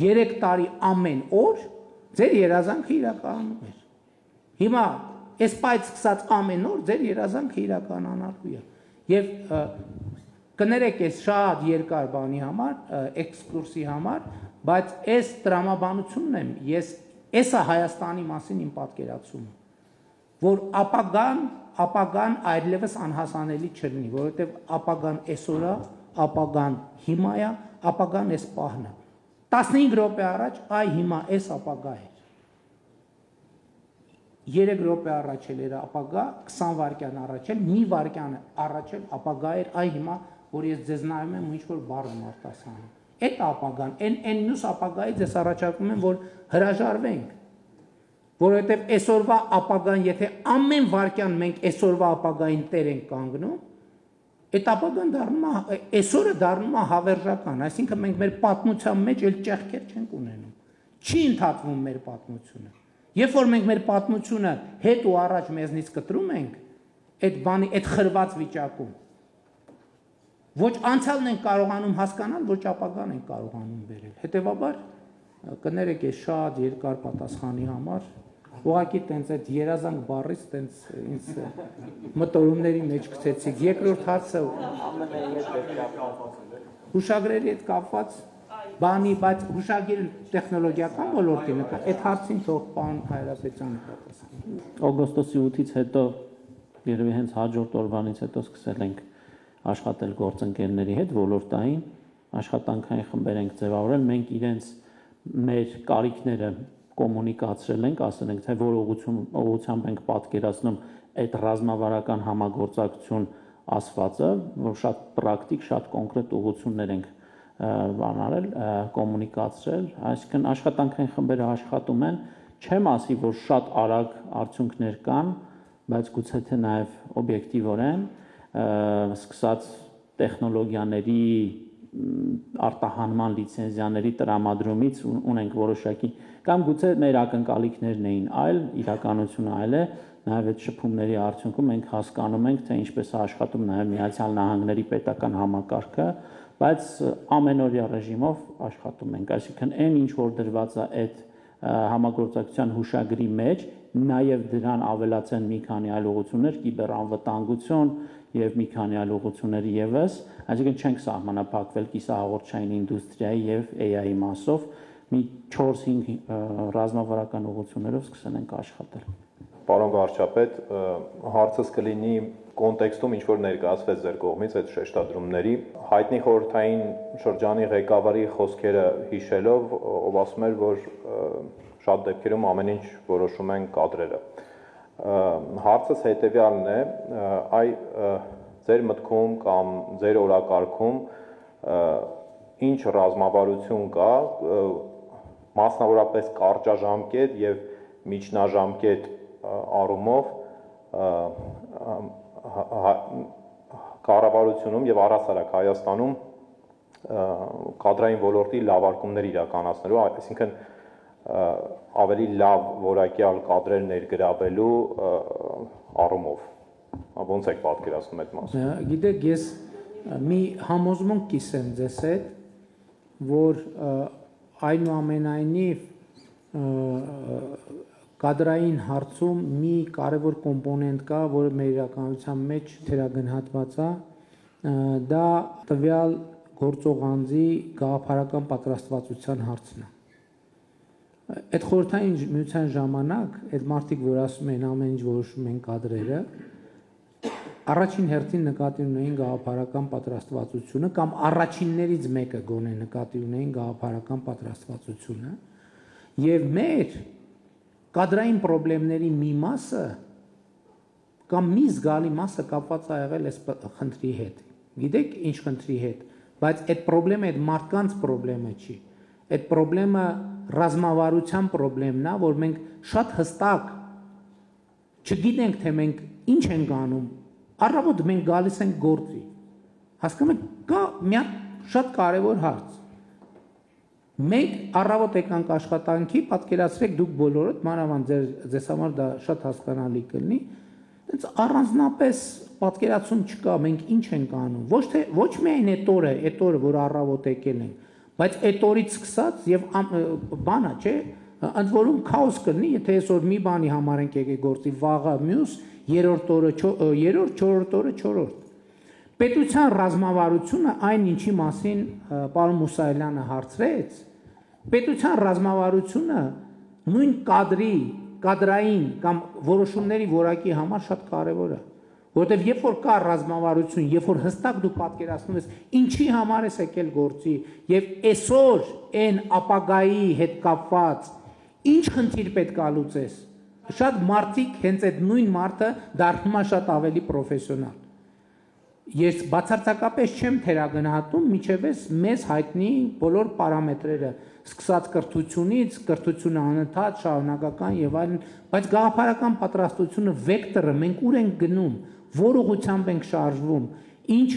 3 տարի ամեն օր ձեր երազանքը իրականանում էր։ Հիմա այս պայծ սկսած ամեն օր ձեր երազանքը իրականանալու է։ Եվ կներեք այս շատ երկար բանի համար, էքսկուրսի համար, բայց այս տրամաբանությունն եմ, էսա Հայաստանի մասին իմ պատկերացումը, որ ապագան այլևս անհասանելի չլինի, որովհետև ապագան այսօր է, ապագան հիմա է, ապագան այս պահն է։ 15 րոպե առաջ այ հիմա այս ապագա էր։ 3 րոպե առաջ էր ապագա, 20 վայրկյան առաջ էր, մի վայրկյան առաջ էր ապագա էր, այ հիմա որ ես ձեզ նայում եմ, ինչ որ բառ եմ արտասանում։ Այդ ապագան, այն մյուս ապագայից ես առաջարկում եմ, որ հրաժարվենք, որովհետև այսօրվա ապագան, եթե ամեն վայրկյան մենք այսօրվա ապագային տեր ենք կանգնում, այդ ապագան դառնում է, այսօրը դառնում է հավերժական, այսինքն մենք մեր պատմության մեջ էլ ճեղքեր չենք ունենում։ Չի ընդհատվում մեր պատմությունը։ Երբ որ մենք մեր պատմությունը հետ ու առաջ մեզնից կտրում ենք, այդ բանի, այդ խրված վիճակում, ոչ անցյալն ենք կարողանում հասկանալ, ոչ ապագան ենք կարողանում բերել։ Հետևաբար կներեք այս շատ երկար պատասխանի համար, ուղղակի տենց այդ երազանք բառից տենց ինձ մտորումների մեջ գցեցիք։ Երկրորդ հարցը հուշագրերի հետ կապված բանի, բայց հուշագիր տեխնոլոգիական ոլորտի նկատմամբ այդ հարցին թող պարոն Հայրապետյանը պատասխանի։ Օգոստոսի 8-ից հետո երևի հենց հաջորդ օրվանից հետո սկսել ենք աշխատել գործընկերների հետ ոլորտային աշխատանքային խմբեր ենք ձևավորել, մենք իրենց մեր կարիքները կոմունիկացրել ենք, ասել ենք, թե որ ուղղությամբ ենք պատկերացնում այդ ռազմավարական համագործակցություն ասվածը, որ շատ պրակտիկ, շատ կոնկրետ ուղղություններ ենք բանարել, կոմունիկացրել, այսինքն աշխատանքային խմբերը աշխատում են, չեմ ասի, որ շատ արագ արդյունքներ կան, բայց գուցե թե նաև օբյեկտիվորեն, սկսած տեխնոլոգիաների արտահանման լիցենզիաների տրամադրումից ունենք որոշակի, կամ գուցե մեր ակնկալիքներն էին այլ, իրականությունը այլ է, նաև այդ շփումների արդյունքում մենք հասկանում ենք, թե ինչպես է աշխատում նաև Միացյալ Նահանգների պետական համակարգը, բայց ամենօրյա ռեժիմով աշխատում ենք, այսինքն այն ինչ որ դրված է այդ համագործակցության հուշագրի մեջ, նաև դրան ավելացան մի քանի այլ ուղղություններ, կիբերանվտանգություն եւ մի քանի այլ ուղղություններ եւս, այսինքն չենք սահմանափակվել կիսահաղորդչային ինդուստրիայի եւ AI-ի մասով, մի 4-5 ռազմավարական ուղղություններով սկսել ենք աշխատել։ Պարոն վարչապետ, հարցս կլինի կոնտեքստում ինչ որ ներկայացվեց ձեր կողմից այդ շեշտադրումների, հայտնի խորհրդային շրջանի ղեկավարի խոսքերը հիշելով, ով ասում էր, որ շատ դեպքերում ամեն ինչ որոշում են կադրերը։ Հարցս հետևյալն է, այ ձեր մտքում կամ ձեր օրակարգում ինչ ռազմավարություն կա, մասնավորապես կարճաժամկետ եւ միջնաժամկետ առումով կառավարությունում եւ առհասարակ Հայաստանում կադրային ոլորտի լավարկումներ իրականացնելու, այսինքն ավելի լավ որակյալ կադրեր ներգրավելու առումով։ Ոնց եք պատկերացնում այդ մասը։ Գիտեք, ես մի համոզմունք կիսեմ ձեզ հետ, որ այնուամենայնիվ կադրային հարցում մի կարևոր կոմպոնենտ կա, որը մեր իրականության մեջ թերագնահատված է, դա տվյալ գործող անձի գաղափարական պատրաստվածության հարցն է։ Այդ խորհրդային միության ժամանակ այդ մարդիկ, որ ասում են ամեն ինչ որոշում են կադրերը, առաջին հերթին նկատի ունեին գաղափարական պատրաստվածությունը կամ առաջիններից մեկը գոնե նկատի ունեին գաղափարական պատրաստվածությունը եւ մեր կադրային խնդիրների մի մասը կամ մի զգալի մասը կապված է եղել այս խնդրի հետ։ Գիտեք ինչ խնդրի հետ, բայց այդ խնդրը այդ մարդկանց խնդրը չի։ Այդ խնդրը ռազմավարության խնդրն է, որ մենք շատ հստակ չգիտենք, թե մենք ինչ ենք անում։ Առավոտ մենք գալիս ենք գործի։ Հասկանում եք, կա մի շատ կարևոր հարց։ Մենք առավոտ եկանք աշխատանքի, պատկերացրեք դուք բոլորդ, մանավանդ ձեզ համար դա շատ հասկանալի կլինի, այնց առանձնապես պատկերացում չկա, մենք ինչ ենք անում։ Ոչ միայն այդ օրը, որ առավոտ եկել ենք, բայց այդ օրից սկսած եւ բանա, չէ, ընդ որում քաոս կլինի, եթե այսօր մի բանի համար ենք եկել գործի, վաղը մյուս, երրորդ օրը, չորրորդ օրը, չորրորդ։ Պետության ռազմավարությունը այն ինչի մասին պարոն Մուսայելյանը հարցրեց, պետության ռազմավարությունը նույն կադրային կամ որոշումների որակի համար շատ կարևոր է, որովհետև երբ որ կա ռազմավարություն, երբ որ հստակ դու պատկերացնում ես ինչի համար ես եկել գործի եւ այսօր այն ապագայի հետ կապված ինչ խնդիր պետք է լուծես, շատ մարդիկ հենց այդ նույն մարդը դառնում է շատ ավելի պրոֆեսիոնալ։ Ես բացարձակապես չեմ թերագնահատում միջևես մեզ հայտնի բոլոր պարամետրերը, սկսած կրթությունից, կրթությունը անընդհատ, շարունակական եւ այլն, բայց գաղափարական պատրաստությունը վեկտորը մենք ուր ենք գնում, որ ուղղությամբ ենք շարժվում, ինչ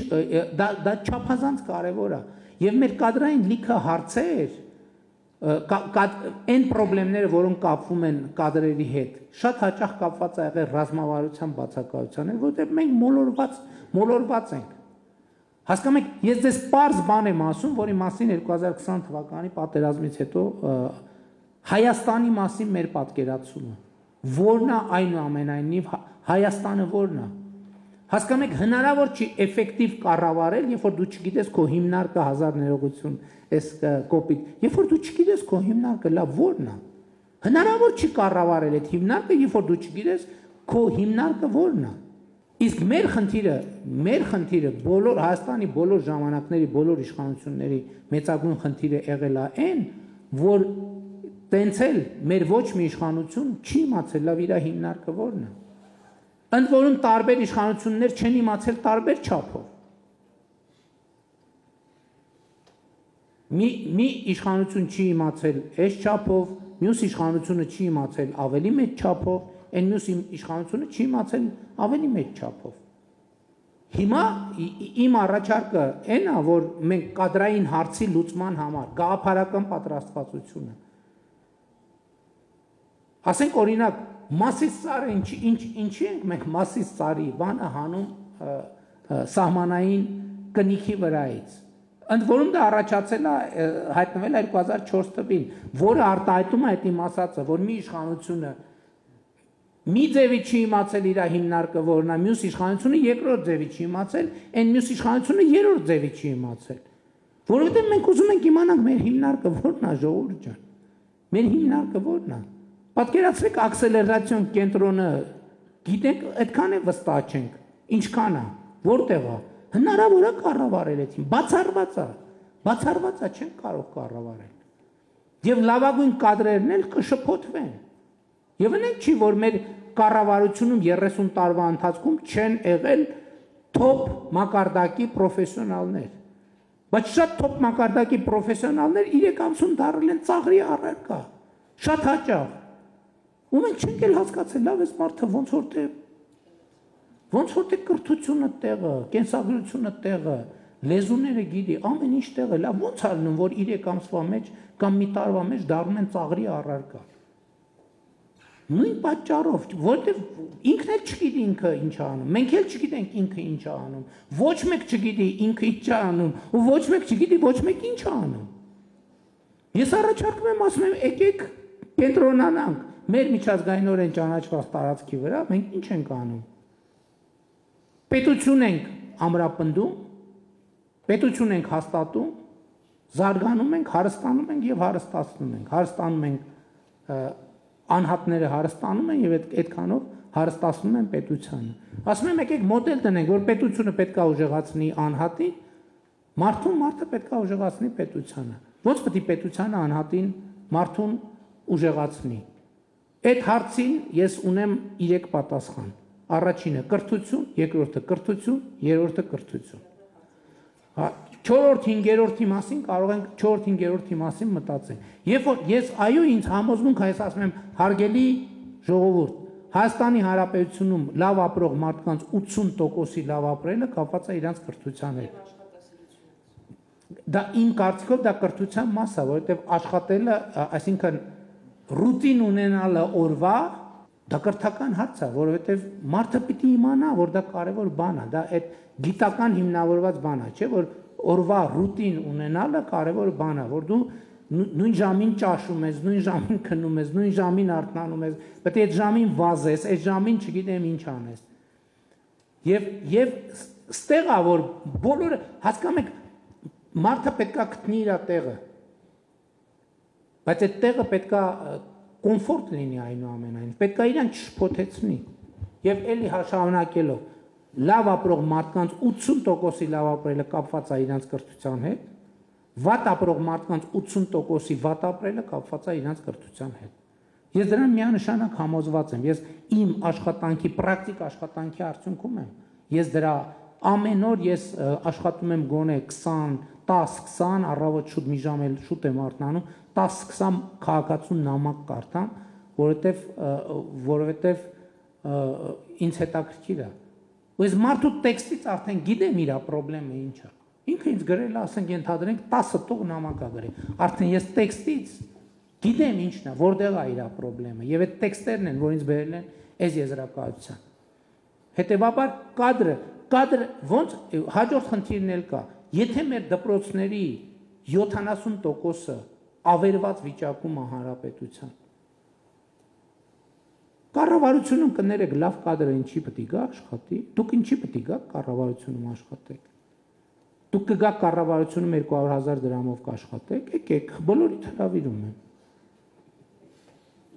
դա չափազանց կարեւոր է եւ մեր կադրային լիքը հարցեր այն խնդիրները, որոնք կապվում են կադրերի հետ, շատ հաճախ կապված է եղել ռազմավարության բացակայության հետ, որտեղ մենք մոլորված ենք։ Հասկանում եք, ես ձեզ պարզ բան եմ ասում, որի մասին 2020 թվականի պատերազմից հետո Հայաստանի մասին մեր պատկերացումը, որն է այնուամենայնիվ Հայաստանը որն է։ Հասկանում եք, հնարավոր չի էֆեկտիվ կառավարել, երբ որ դու չգիտես քո հիմնարկը, հազար ներողություն, այս կոպիտ, երբ որ դու չգիտես քո հիմնարկը լավ որն է։ Հնարավոր չի կառավարել այդ հիմնարկը, երբ որ դու չգիտես քո հիմնարկը որն է։ Իսկ մեր խնդիրը բոլոր Հայաստանի բոլոր ժամանակների, բոլոր իշխանությունների մեծագույն խնդիրը եղել է այն, որ տենց էլ մեր ոչ մի իշխանություն չի իմացել լավ իր հիմնարկը որն է։ Ընդ որում տարբեր իշխանություններ չեն իմացել տարբեր չափով։ Մի իշխանություն չի իմացել այս չափով, մյուս իշխանությունը չի իմացել ավելի մեծ չափով, այն մյուս իշխանությունը չի իմացել ավելի մեծ չափով։ Հիմա իմ առաջարկը այն է, որ մենք կադրային հարցի լուծման համար գաղափարական պատրաստվածությունը։ Ասենք օրինակ Մասիս ծառը ինչի ենք մենք Մասիս ծառի բանը հանում սահմանային կնիքի վրայից։ Ընդ որում դա առաջացել է հայտնվել 2004 թվականին, որը արտահայտում է այդ իմ ասածը, որ մի իշխանությունը մի ձևի չի իմացել իր հիմնարկը որն է, մյուս իշխանությունը երկրորդ ձևի չի իմացել, այն մյուս իշխանությունը երրորդ ձևի չի իմացել։ Որովհետև մենք ուզում ենք իմանանք մեր հիմնարկը որն է, ժողովուրդ ջան։ Մեր հիմնարկը որն է։ Պատկերացրեք ակսելերացիոն կենտրոնը, գիտենք, այդքան է վստահ չենք, ինչքան է, որտեղ է, հնարավոր է կառավարել այդին, բացառված է, չենք կարող կառավարել։ Եվ լավագույն կադրերն էլ կշփոթվեն։ Եվ այնք չի, որ մեր կառավարությունում 30 տարվա ընթացքում չեն եղել թոփ մակարդակի պրոֆեսիոնալներ։ Բայց շատ թոփ մակարդակի պրոֆեսիոնալներ 3 ամսում դառել են ծաղրի առարկա, շատ հաճախ։ Ու մենք չենք էլ հասկացել, լավ էս մարդը ոնց որ թե կրթությունը տեղը, կենսագրությունը տեղը, լեզուները գիտի, ամեն ինչ տեղը, լավ ոնց է լինում, որ 3 ամսվա մեջ կամ մի տարվա մեջ դառնում են ծաղրի առարկա։ Նույն պատճառով, որտեղ ինքն էլ չգիտի ինքը ինչ է անում, մենք էլ չգիտենք ինքը ինչ է անում, ոչ մեկ չգիտի ինքը ինչ է անում, ու ոչ մեկ չգիտի ոչ մեկ ինչ է անում։ Ես առաջարկում եմ, ասում եմ, եկեք կենտրոնանանք մեր միջազգայինորեն ճանաչված տարածքի վրա, մենք ինչ ենք անում։ Պետություն ենք ամրապնդում, պետություն ենք հաստատում, զարգանում ենք, հարստանում ենք եւ հարստացնում ենք։ Հարստանում ենք անհատները հարստանում են եւ այդքանով հարստացնում են պետությանը։ Ասում եմ եկեք մոդել տնենք, որ պետությունը պետք է ուժեղացնի անհատին, մարդը պետք է ուժեղացնի պետությանը։ Ոնց պետք է պետությանը անհատին մարդուն ուժեղացնի։ Այդ հարցին ես ունեմ 3 պատասխան։ Առաջինը կրթություն, երկրորդը կրթություն, երրորդը կրթություն։ 4-5-րդի մասին կարող ենք 4-5-րդի մասին մտածել։ Երբ որ ես այո ինձ համոզմունք այս ասում եմ հարգելի ժողովուրդ, Հայաստանի Հանրապետությունում լավ ապրող մարդկանց 80%-ի լավ ապրելը կապված է իրանց կրթության հետ։ Դա իմ կարծիքով դա կրթության մաս է, որովհետև աշխատելը, այսինքն ռուտին ունենալը օրվա դա կրթական հարց է, որովհետև մարդը պիտի իմանա, որ դա կարևոր բան է, դա այդ գիտական հիմնավորված բան է, չէ՞ որ օրվա ռուտին ունենալը կարևոր բան է, որ դու նույն ժամին ճաշում ես, նույն ժամին քնում ես, նույն ժամին արթնանում ես, պետք է այդ ժամին վազես, այդ ժամին չգիտեմ ինչ անես։ Եվ ստեղ է որ բոլորը հասկանում եք մարդը պետքա գտնի իր տեղը։ Բայց այդ տեղը պետքա կոմֆորտ լինի այնուամենայնիվ, պետքա իրան չշփոթեցնի։ Եվ էլի շարունակելով լավ ապրող մարդկանց 80%-ի լավ ապրելը կապված է իրանց կրթության հետ, վատ ապրող մարդկանց 80%-ի վատ ապրելը կապված է իրանց կրթության հետ։ Ես դրան միանշանակ համոզված եմ, ես իմ աշխատանքի, պրակտիկ աշխատանքի արդյունքում եմ։ Ես դրա ամեն օր ես աշխատում եմ գոնե 10-20 առավոտ շուտ մի ժամ էլ շուտ եմ արթնանում, 10-20 քաղաքացու նամակ կարդամ, որովհետև ինձ հետաքրքիր է։ Ու ես մարդու տեքստից արդեն գիտեմ իր խնդրեմը ինչ է։ Ինքը ինձ գրել է, ասենք ենթադրենք 10 տող նամակ է գրել։ Արդեն ես տեքստից գիտեմ ինչն է, որտեղ է իր խնդրեմը, եւ այդ տեքստերն են, որ ինձ բերել են այս եզրակացության։ Հետևաբար կադրը ոնց հաջորդ խնդիրն էլ կա։ Եթե մեր դպրոցների 70%-ը ավերված վիճակում է հանրապետության, կառավարությունում կներեք լավ կադրը ինչի պետք է գա աշխատի, դուք ինչի պետք է գա կառավարությունում աշխատեք։ Դուք կգաք կառավարությունում 200,000 դրամով կաշխատեք, եկեք, բոլորիդ հրավիրում եմ։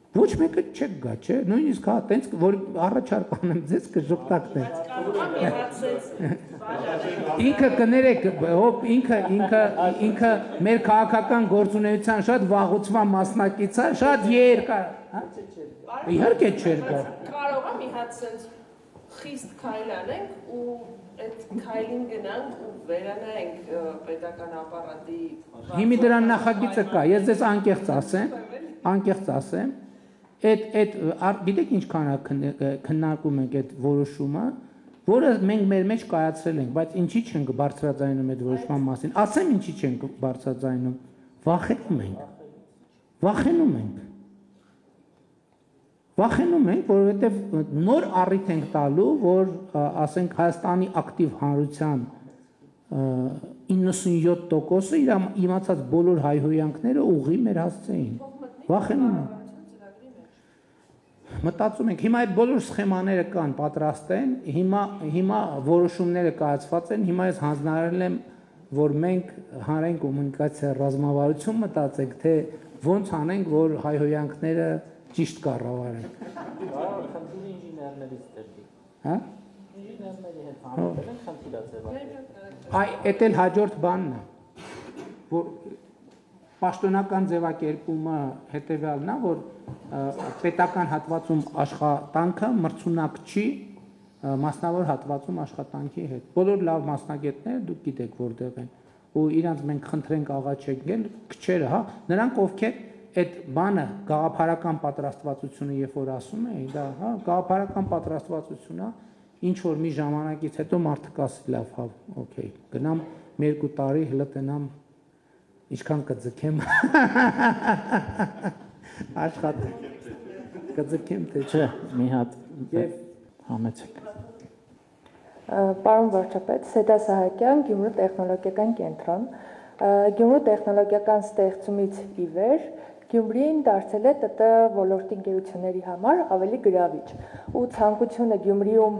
Ոչ մեկը չեք գա, չէ՞, նույնիսկ հա, տենց որ առաջարկ անեմ ձեզ կժուկտակներ։ Ինքը կներեք, ինքը մեր քաղաքական գործունեության շատ վաղուցման մասնակից է, շատ երկար, հա? Իհարկե չէր գա։ Կարող է մի հատ sense խիստ քայլ անենք ու այդ քայլին գնանք ու վերանայենք պետական ապարատի։ Հիմի դրան նախագիծը կա, ես ձեզ անկեղծ ասեմ, գիտեք ինչքան քննարկում ենք այդ որոշումը, որը մենք մեր մեջ կայացրել ենք, բայց ինչի չենք բարձրաձայնում այդ որոշման մասին։ Ասեմ ինչի չենք բարձրաձայնում։ Վախենում ենք, որովհետև նոր առիթ ենք տալու, որ ասենք Հայաստանի ակտիվ հանրության 97%-ը իր իմացած բոլոր հայհոյանքները ուղղի մեր հասցեին։ Վախենում ենք։ Մտածում ենք, հիմա այդ բոլոր սխեմաները կան, պատրաստ են, հիմա որոշումները կայացված են, հիմա ես հանձնարարել եմ, որ մենք հանրային կոմունիկացիա ռազմավարություն մտածենք, թե ոնց անենք, որ հայհոյանքները ճիշտ կառավարենք։ Խնդիրը ինժեներներից դեպի։ Հա? Ինժեներների հետ համատեղ են խնդիրը ձևակերպել։ Այդ էլ հաջորդ բանն է, որ պաշտոնական ձևակերպումը հետևյալն է, որ պետական հատվածում աշխատանքը մրցունակ չի մասնավոր հատվածում աշխատանքի հետ։ Բոլոր լավ մասնագետները դուք գիտեք որտեղ են, ու իրանց մենք խնդրենք աղաչել քչերը, հա, նրանք ովքեր այդ բանը գաղափարական պատրաստվածությունը երբ որ ասում էին, դա, հա, գաղափարական պատրաստվածությունն է, ինչ որ մի ժամանակից հետո մարդը կասի լավ, հա, օքեյ, գնամ 2 տարի հլտենամ ինչքան կձգեմ աշխատեմ, կձգեմ թե չէ, մի հատ եւ համեցեք։ Պարոն վարչապետ, Սեդա Սահակյան, Գյումրու տեխնոլոգիական կենտրոն։ Գյումրու տեխնոլոգիական ստեղծումից ի վեր Գյումրին դարձել է ՏՏ ոլորտի ընկերությունների համար ավելի գրավիչ ու ցանկությունը Գյումրիում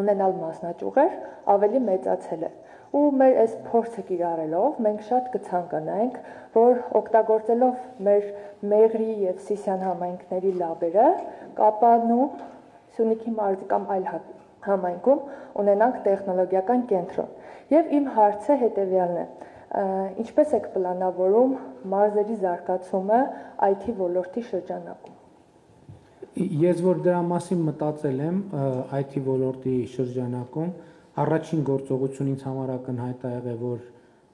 ունենալ մասնաճյուղեր ավելի մեծացել է։ Ու մեր այս փորձը կիրառելով մենք շատ կցանկանանք, որ օգտագործելով մեր Մեղրի եւ Սիսիան համայնքների լաբերը, Կապանում, Սյունիքի մարզի կամ այլ համայնքում ունենանք տեխնոլոգիական կենտրոն։ Եվ իմ հարցը հետեւյալն է. ինչպես եք պլանավորում մարզերի զարգացումը IT ոլորտի շրջանակում։ Ես որ դրա մասին մտածել եմ IT ոլորտի շրջանակում, առաջին գործողություն ինձ համար ակնհայտ է եղել, որ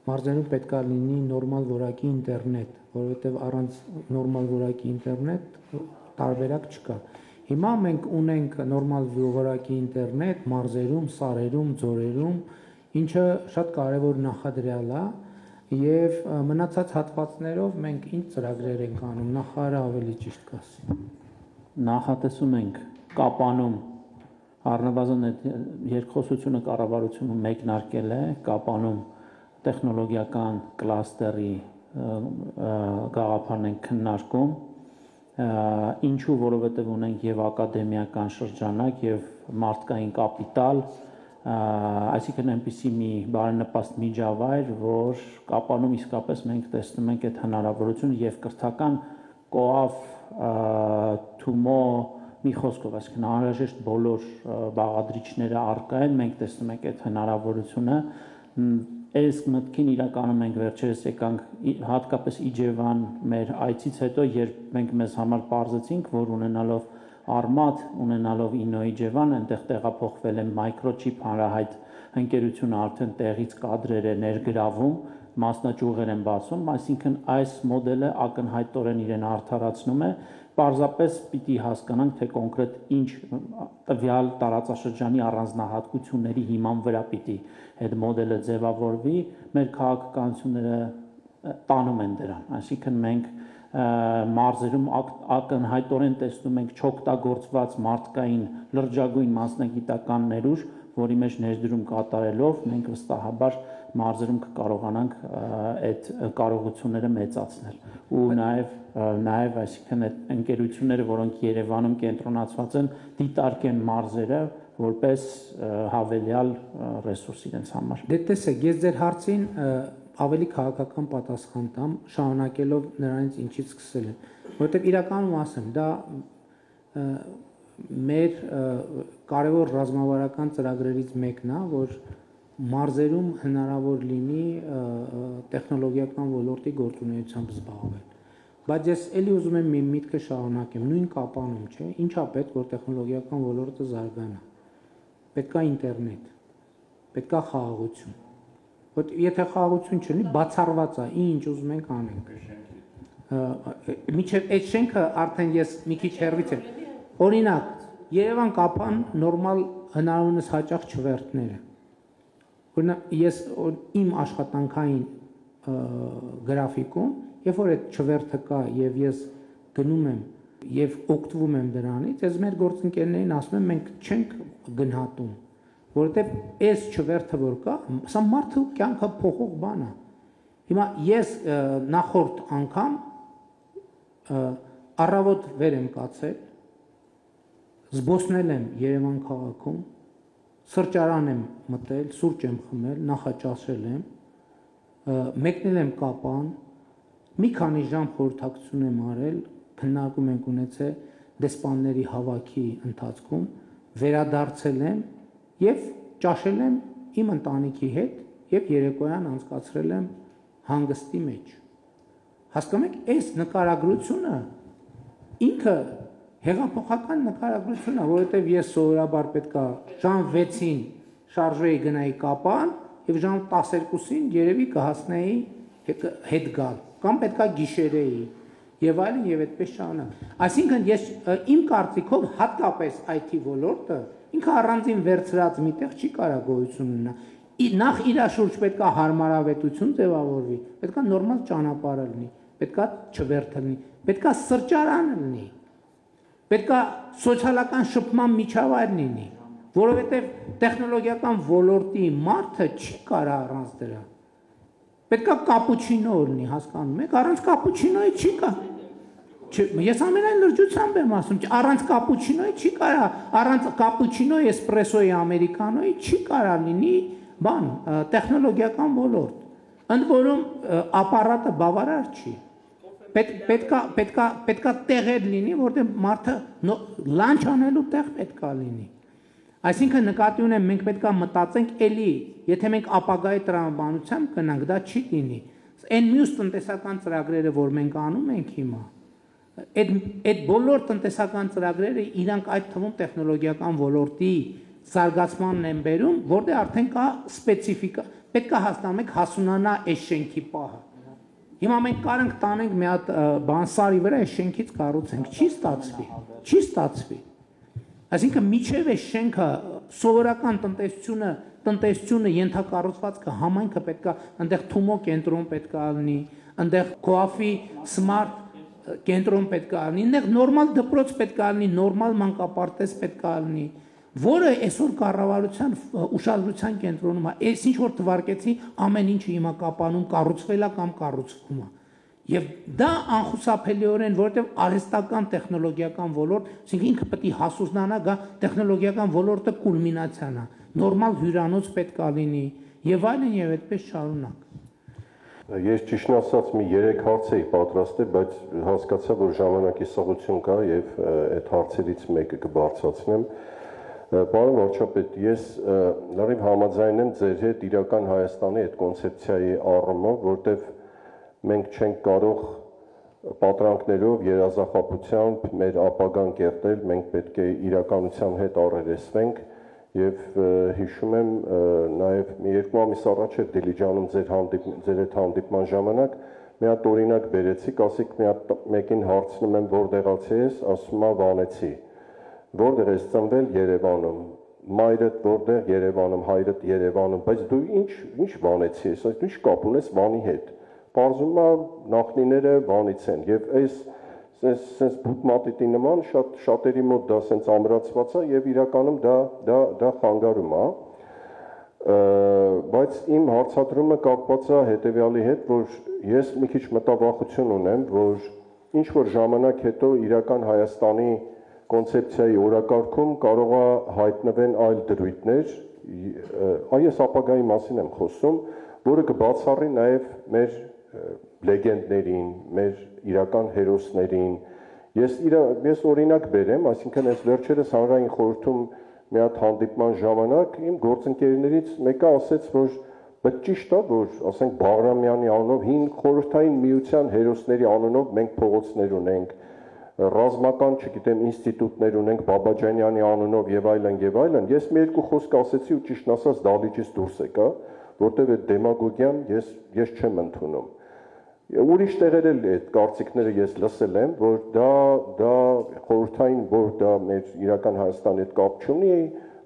մարզերում պետք է լինի նորմալ որակի ինտերնետ, որովհետև առանց նորմալ որակի ինտերնետ տարբերակ չկա։ Հիմա մենք ունենք նորմալ որակի ինտերնետ մարզերում, սարերում, ձորերում, ինչը շատ կարևոր նախադրյալ է, եւ մնացած հատվածներով մենք ինչ ծրագրեր ենք անում, նախարարը ավելի ճիշտ կասի։ Նախատեսում ենք Կապանում առնվազն այդ երկխոսությունը կառավարությունը մեկնարկել է Կապանում տեխնոլոգիական կլաստերի գաղափարն ենք քննարկում, ինչու, որովհետև ունենք եւ ակադեմիական շրջանակ եւ մարդկային կապիտալ, այսինքն այնպիսի մի բարենպաստ միջավայր, որ Կապանում իսկապես մենք տեսնում ենք այդ հնարավորությունը եւ կրթական կոավ թումո մի խոսքով, այսինքն անհրաժեշտ բոլոր բաղադրիչները առկա են, մենք տեսնում ենք այդ հնարավորությունը, այս մտքին իրականում մենք վերջերս եկանք հատկապես Իջևան մեր այցից հետո, երբ մենք մեզ համար պարզեցինք, որ ունենալով Արմատ, ունենալով Ինո Իջևան, այնտեղ տեղափոխվել է Microchip հանրահայտ ընկերությունը արդեն տեղից կադրեր է ներգրավում, մասնաճյուղեր են բացում, այսինքն այս մոդելը ակնհայտորեն իրեն արդարացնում է, պարզապես պիտի հասկանանք, թե կոնկրետ ինչ տվյալ տարածաշրջանի առանձնահատկությունների հիման վրա պիտի այդ մոդելը ձևավորվի, մեր քաղաքականությունները տանում են դրան, այսինքն մենք մարզերում ակնհայտորեն տեսնում ենք չօգտագործված մարդկային լրջագույն մասնագիտական ներուժ, որի մեջ ներդրում կատարելով մենք վստահաբար մարզերում կկարողանանք այդ կարողությունները մեծացնել ու նաև այսինքն այդ ընկերությունները, որոնք Երևանում կենտրոնացված են, դիտարկեն մարզերը որպես հավելյալ ռեսուրս իրենց համար։ Դե տեսեք, ես ձեր հարցին ավելի քաղաքական պատասխան տամ, շարունակելով նրանից ինչից սկսել եմ, որովհետև իրականում ասեմ, դա մեր կարևոր ռազմավարական ծրագրերից մեկն է, որ մարզերում հնարավոր լինի տեխնոլոգիական ոլորտի գործունեությամբ զբաղվել։ Բայց ես էլի ուզում եմ մի միտքը շարունակեմ, նույն Կապանում, չէ, ինչա պետք որ տեխնոլոգիական ոլորտը զարգանա։ Պետք է ինտերնետ, պետք է խաղաղություն։ Եթե խաղաղություն չլինի, բացառված է, ինչ ուզում ենք անենք։ Միջև այդ շենքը արդեն ես մի քիչ հեռվից եմ։ Օրինակ, Երևան Կապան նորմալ հնարավորինս հաճախ չվերթները։ Օրինակ, ես իմ աշխատանքային գրաֆիկում, երբ որ այդ չվերթը կա եւ ես գնում եմ եւ օգտվում եմ դրանից, ես մեր գործընկերներին ասում եմ, մենք չենք գնահատում, որովհետեւ այս չվերթը որ կա, սա մարդու կյանքը փոխող բան է։ Հիմա ես նախորդ անգամ առավոտ վեր եմ կացել, զբոսնել եմ Երևան քաղաքում, սրճարան եմ մտել, սուրճ եմ խմել, նախաճաշել եմ, մեկնել եմ Կապան, մի քանի ժամ խորհրդակցություն եմ արել, քննարկում ենք ունեցել դեսպանների հավաքի ընթացքում, վերադարձել եմ եւ ճաշել եմ իմ ընտանիքի հետ եւ երեկոյան անցկացրել եմ հանգստի մեջ։ Հասկանում եք, այս նկարագրությունը ինքը հեղափոխական նկարագրություն է, որովհետև ես սովորաբար պետքա ժամ 6-ին շարժեի գնայի Կապան եւ ժամ 12-ին երևի կհասնեի հետ գալ կամ պետքա գիշերեի եւ այլն եւ այդպես շարունակ։ Այսինքն ես իմ կարծիքով հատկապես IT ոլորտը ինքը առանձին վերցրած միտեղ չի կարա գոյություն ունենա։ Նախ իր շուրջ պետքա հարմարավետություն ձևավորվի, պետքա նորմալ ճանապարհ լինի, պետքա չվերթ լինի, պետքա սրճարան լինի, պետքա սոցիալական շփման միջավայր լինի, որովհետև տեխնոլոգիական ոլորտի մարդը չի կարա առանց դրա։ Պետքա կապուչինո լինի, հասկանում եք, առանց կապուչինոյի չի կա։ Ես ամենայն լրջությամբ եմ ասում, առանց կապուչինոյի չի կարա, առանց կապուչինոյի, էսպրեսոյի, ամերիկանոյի չի կարա լինի բան, տեխնոլոգիական ոլորտ։ Ընդ որում ապարատը բավարար չի։ Պետքա տեղեր լինի, որտեղ մարդը լանչ անելու տեղ պետքա լինի։ Այսինքն նկատի ունեմ, մենք պետքա մտածենք էլի, եթե մենք ապագայի տրամաբանությամբ գնանք, դա չի լինի։ Այն մյուս տնտեսական ծրագրերը, որ մենք անում ենք հիմա, այդ բոլոր տնտեսական ծրագրերը իրանք այդ թվում տեխնոլոգիական ոլորտի զարգացմանն են բերում, որտեղ արդեն կա սպეციფիկա, պետք է հասկանանք հասունանա այս շենքի պահը։ Հիմա մենք կարանք տանենք մի հատ բան սարի վրա այս շենքից կառուցենք, չի ստացվի։ Այսինքն միջև այս շենքը սովորական տնտեսությունը ենթակառուցվածքը համայնքը պետք է այնտեղ Թումո կենտրոն պետք է լինի, այնտեղ Coafi Smart կենտրոն պետք է լինի, այնտեղ նորմալ դպրոց պետք է լինի, նորմալ մանկապարտեզ պետք է լինի, որը այսօր կառավարության ուշադրության կենտրոնում է, այս ինչ որ թվարկեցի, ամեն ինչը հիմա կապանում կառուցվել է կամ կառուցվում է։ Եվ դա անխուսափելիորեն, որովհետև արհեստական տեխնոլոգիական ոլորտ, այսինքն ինքը պետք է հասունանա, գա տեխնոլոգիական ոլորտը կուլմինացիան է, նորմալ հյուրանոց պետք է լինի եւ այլն եւ այդպես շարունակ։ Ես ճիշտն ասած մի 3 հարց էի պատրաստել, բայց հասկացա, որ ժամանակի սղություն կա եւ այդ հարցերից մեկը կբարձրացնեմ։ Պարոն վարչապետ, ես լրիվ համաձայն եմ ձեր հետ իրական Հայաստանի այդ կոնցեպցիայի առումով, որտեղ մենք չենք կարող պատրանքներով, երազախապությամբ մեր ապագան կերտել, մենք պետք է իրականության հետ առերեսվենք եւ հիշում եմ նաեւ 2 ամիս առաջ էր Դիլիջանում ձեր հետ հանդիպման ժամանակ մի հատ օրինակ բերեցիք, ասիք մեկին հարցնում եմ որտեղացի ես, ասում է Վանեցի, որտեղ ես ծնվել Երևանում, մայրդ որտեղ Երևանում, հայրդ Երևանում, բայց դու ինչ Վանեցի ես, ինչ կապ ունես Վանի հետ։ Պարզվում է նախնիները Վանից են եւ այս բուտմատիտի նման շատերի մոտ դա սենց ամրացված է եւ իրականում դա խանգարում է։ Բայց իմ հարցադրումը կապված է հետեւյալի հետ, որ ես մի քիչ մտավախություն ունեմ, որ ինչ որ ժամանակ հետո իրական Հայաստանի կոնցեպցիայի օրակարգում կարող է հայտնվեն այլ դրույթներ, այս ապագայի մասին եմ խոսում, որը կբացառի նաեւ մեր լեգենդներին, մեր իրական հերոսներին։ Ես օրինակ բերեմ, այսինքն այս վերջերս հանրային խորհրդում մի հատ հանդիպման ժամանակ իմ գործընկերներից մեկը ասեց, որ բայց ճիշտ է, որ ասենք Բաղրամյանի անունով հին խորհրդային միության հերոսների անունով մենք փողոցներ ունենք, ռազմական, չգիտեմ, ինստիտուտներ ունենք Բաբաջանյանի անունով եւ այլն եւ այլն։ Ես մի երկու խոսք ասեցի ու ճիշտ ասած դահլիճից դուրս եկա, որտեղ այդ դեմագոգիան ես չեմ ընդունում։ Ուրիշ տեղեր էլ այդ կարծիքները ես լսել եմ, որ դա խորհրդային, որ դա մեր իրական Հայաստանի հետ կապ չունի,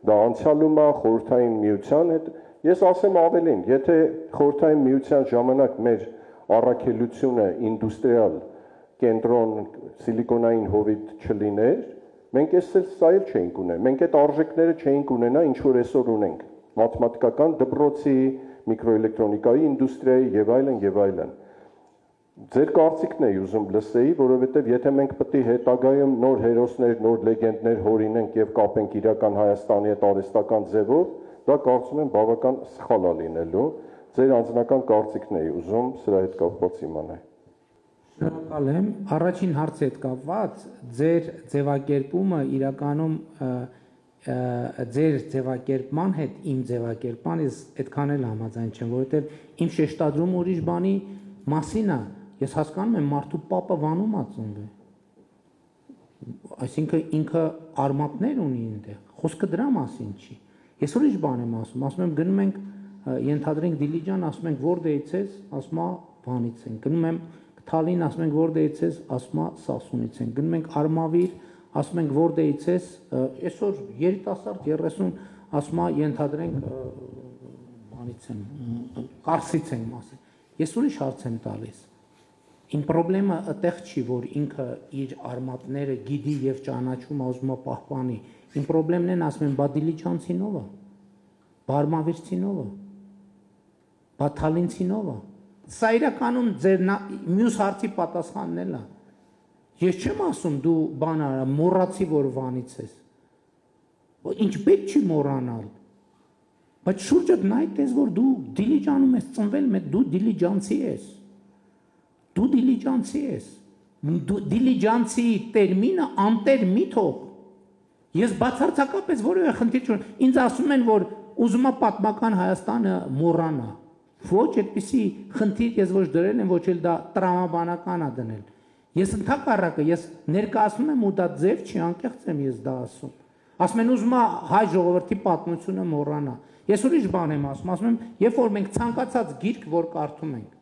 դա անցյալում է խորհրդային միության հետ։ Ես ասեմ ավելին, եթե խորհրդային միության ժամանակ մեր առաքելությունը ինդուստրիալ կենտրոն սիլիկոնային հովիտ չլիներ, մենք սա էլ չէինք ունենա, մենք այդ արժեքները չէինք ունենա, ինչ որ այսօր ունենք, մաթեմատիկական դպրոցի, միկրոէլեկտրոնիկայի ինդուստրիայի եւ այլն եւ այլն։ Ձեր կարծիքն էի ուզում լսեի, որովհետեւ եթե մենք պետք է հետագայում նոր հերոսներ, նոր լեգենդներ հորինենք եւ կապենք իրական Հայաստանի հետ արհեստական ձևով, դա կարծում եմ բավական սխալ է լինելու։ Ձեր անձնական կարծիքն էի ուզում սրա հետ կապված իմանալ։ Շնորհակալ եմ։ Առաջին հարցի հետ կապված ձեր ձևակերպումը իրականում ձեր ձևակերպման հետ իմ ձևակերպման ես այդքան էլ համաձայն չեմ, որովհետև իմ շեշտադրումը ուրիշ բանի մասին է։ Ես հասկանում եմ մարդու պապը Վանում է ծնվել։ Այսինքն ինքը արմատներ ունի այնտեղ։ Խոսքը դրա մասին չի։ Ես ուրիշ բան եմ ասում եմ գնում ենք ենթադրենք Դիլիջան, ասում ենք որտեղից ես, ասում է Վանից են։ Գնում եմ Թալին, ասում ենք որտեղից ես, ասում է Սասունից են։ Գնում ենք Արմավիր, ասում ենք որտեղից ես, այսօր երիտասարդ 30 ասում է ենթադրենք Վանից են, Կարսից են ասել։ Ես ուրիշ հարց եմ տալիս։ Իմ խնդրեմը այդտեղ չի, որ ինքը իր արմատները գիտի եւ ճանաչում ուզում է պահպանի։ Իմ խնդրեմն են ասում են բա Դիլիջանցինովը, Բարմավիրցինովը, բա Թալինցինովը։ Սա իրականում ձեր մյուս հարցի պատասխանն էլ է։ Ես չեմ ասում դու բան արա, մոռացի որ Վանից ես։ Ինչ պետք չի մոռանալ։ Բայց շուրջդ նայ տես որ դու դիլիջանում ես ծնվել, դու դիլիջանցի ես։ Դու դիլիջանցի ես։ Դիլիջանցի տերմինը անտեր մի թող։ Ես բացարձակապես որևէ խնդիր չունեմ։ Ինձ ասում են, որ ուզում է պատմական Հայաստանը մոռանա։ Ոչ, այդպիսի խնդիր ես ոչ դրել եմ, ոչ էլ դա տրամաբանական է դնել։ Ես ընդհակառակը, ես ներկայացնում եմ ու դա ձև չի, անկեղծ եմ ես դա ասում։ Ասում են ուզում է հայ ժողովրդի պատմությունը մոռանա։ Ես ուրիշ բան եմ ասում եմ, երբ որ մենք ցանկացած գիրք որ կարդում ենք,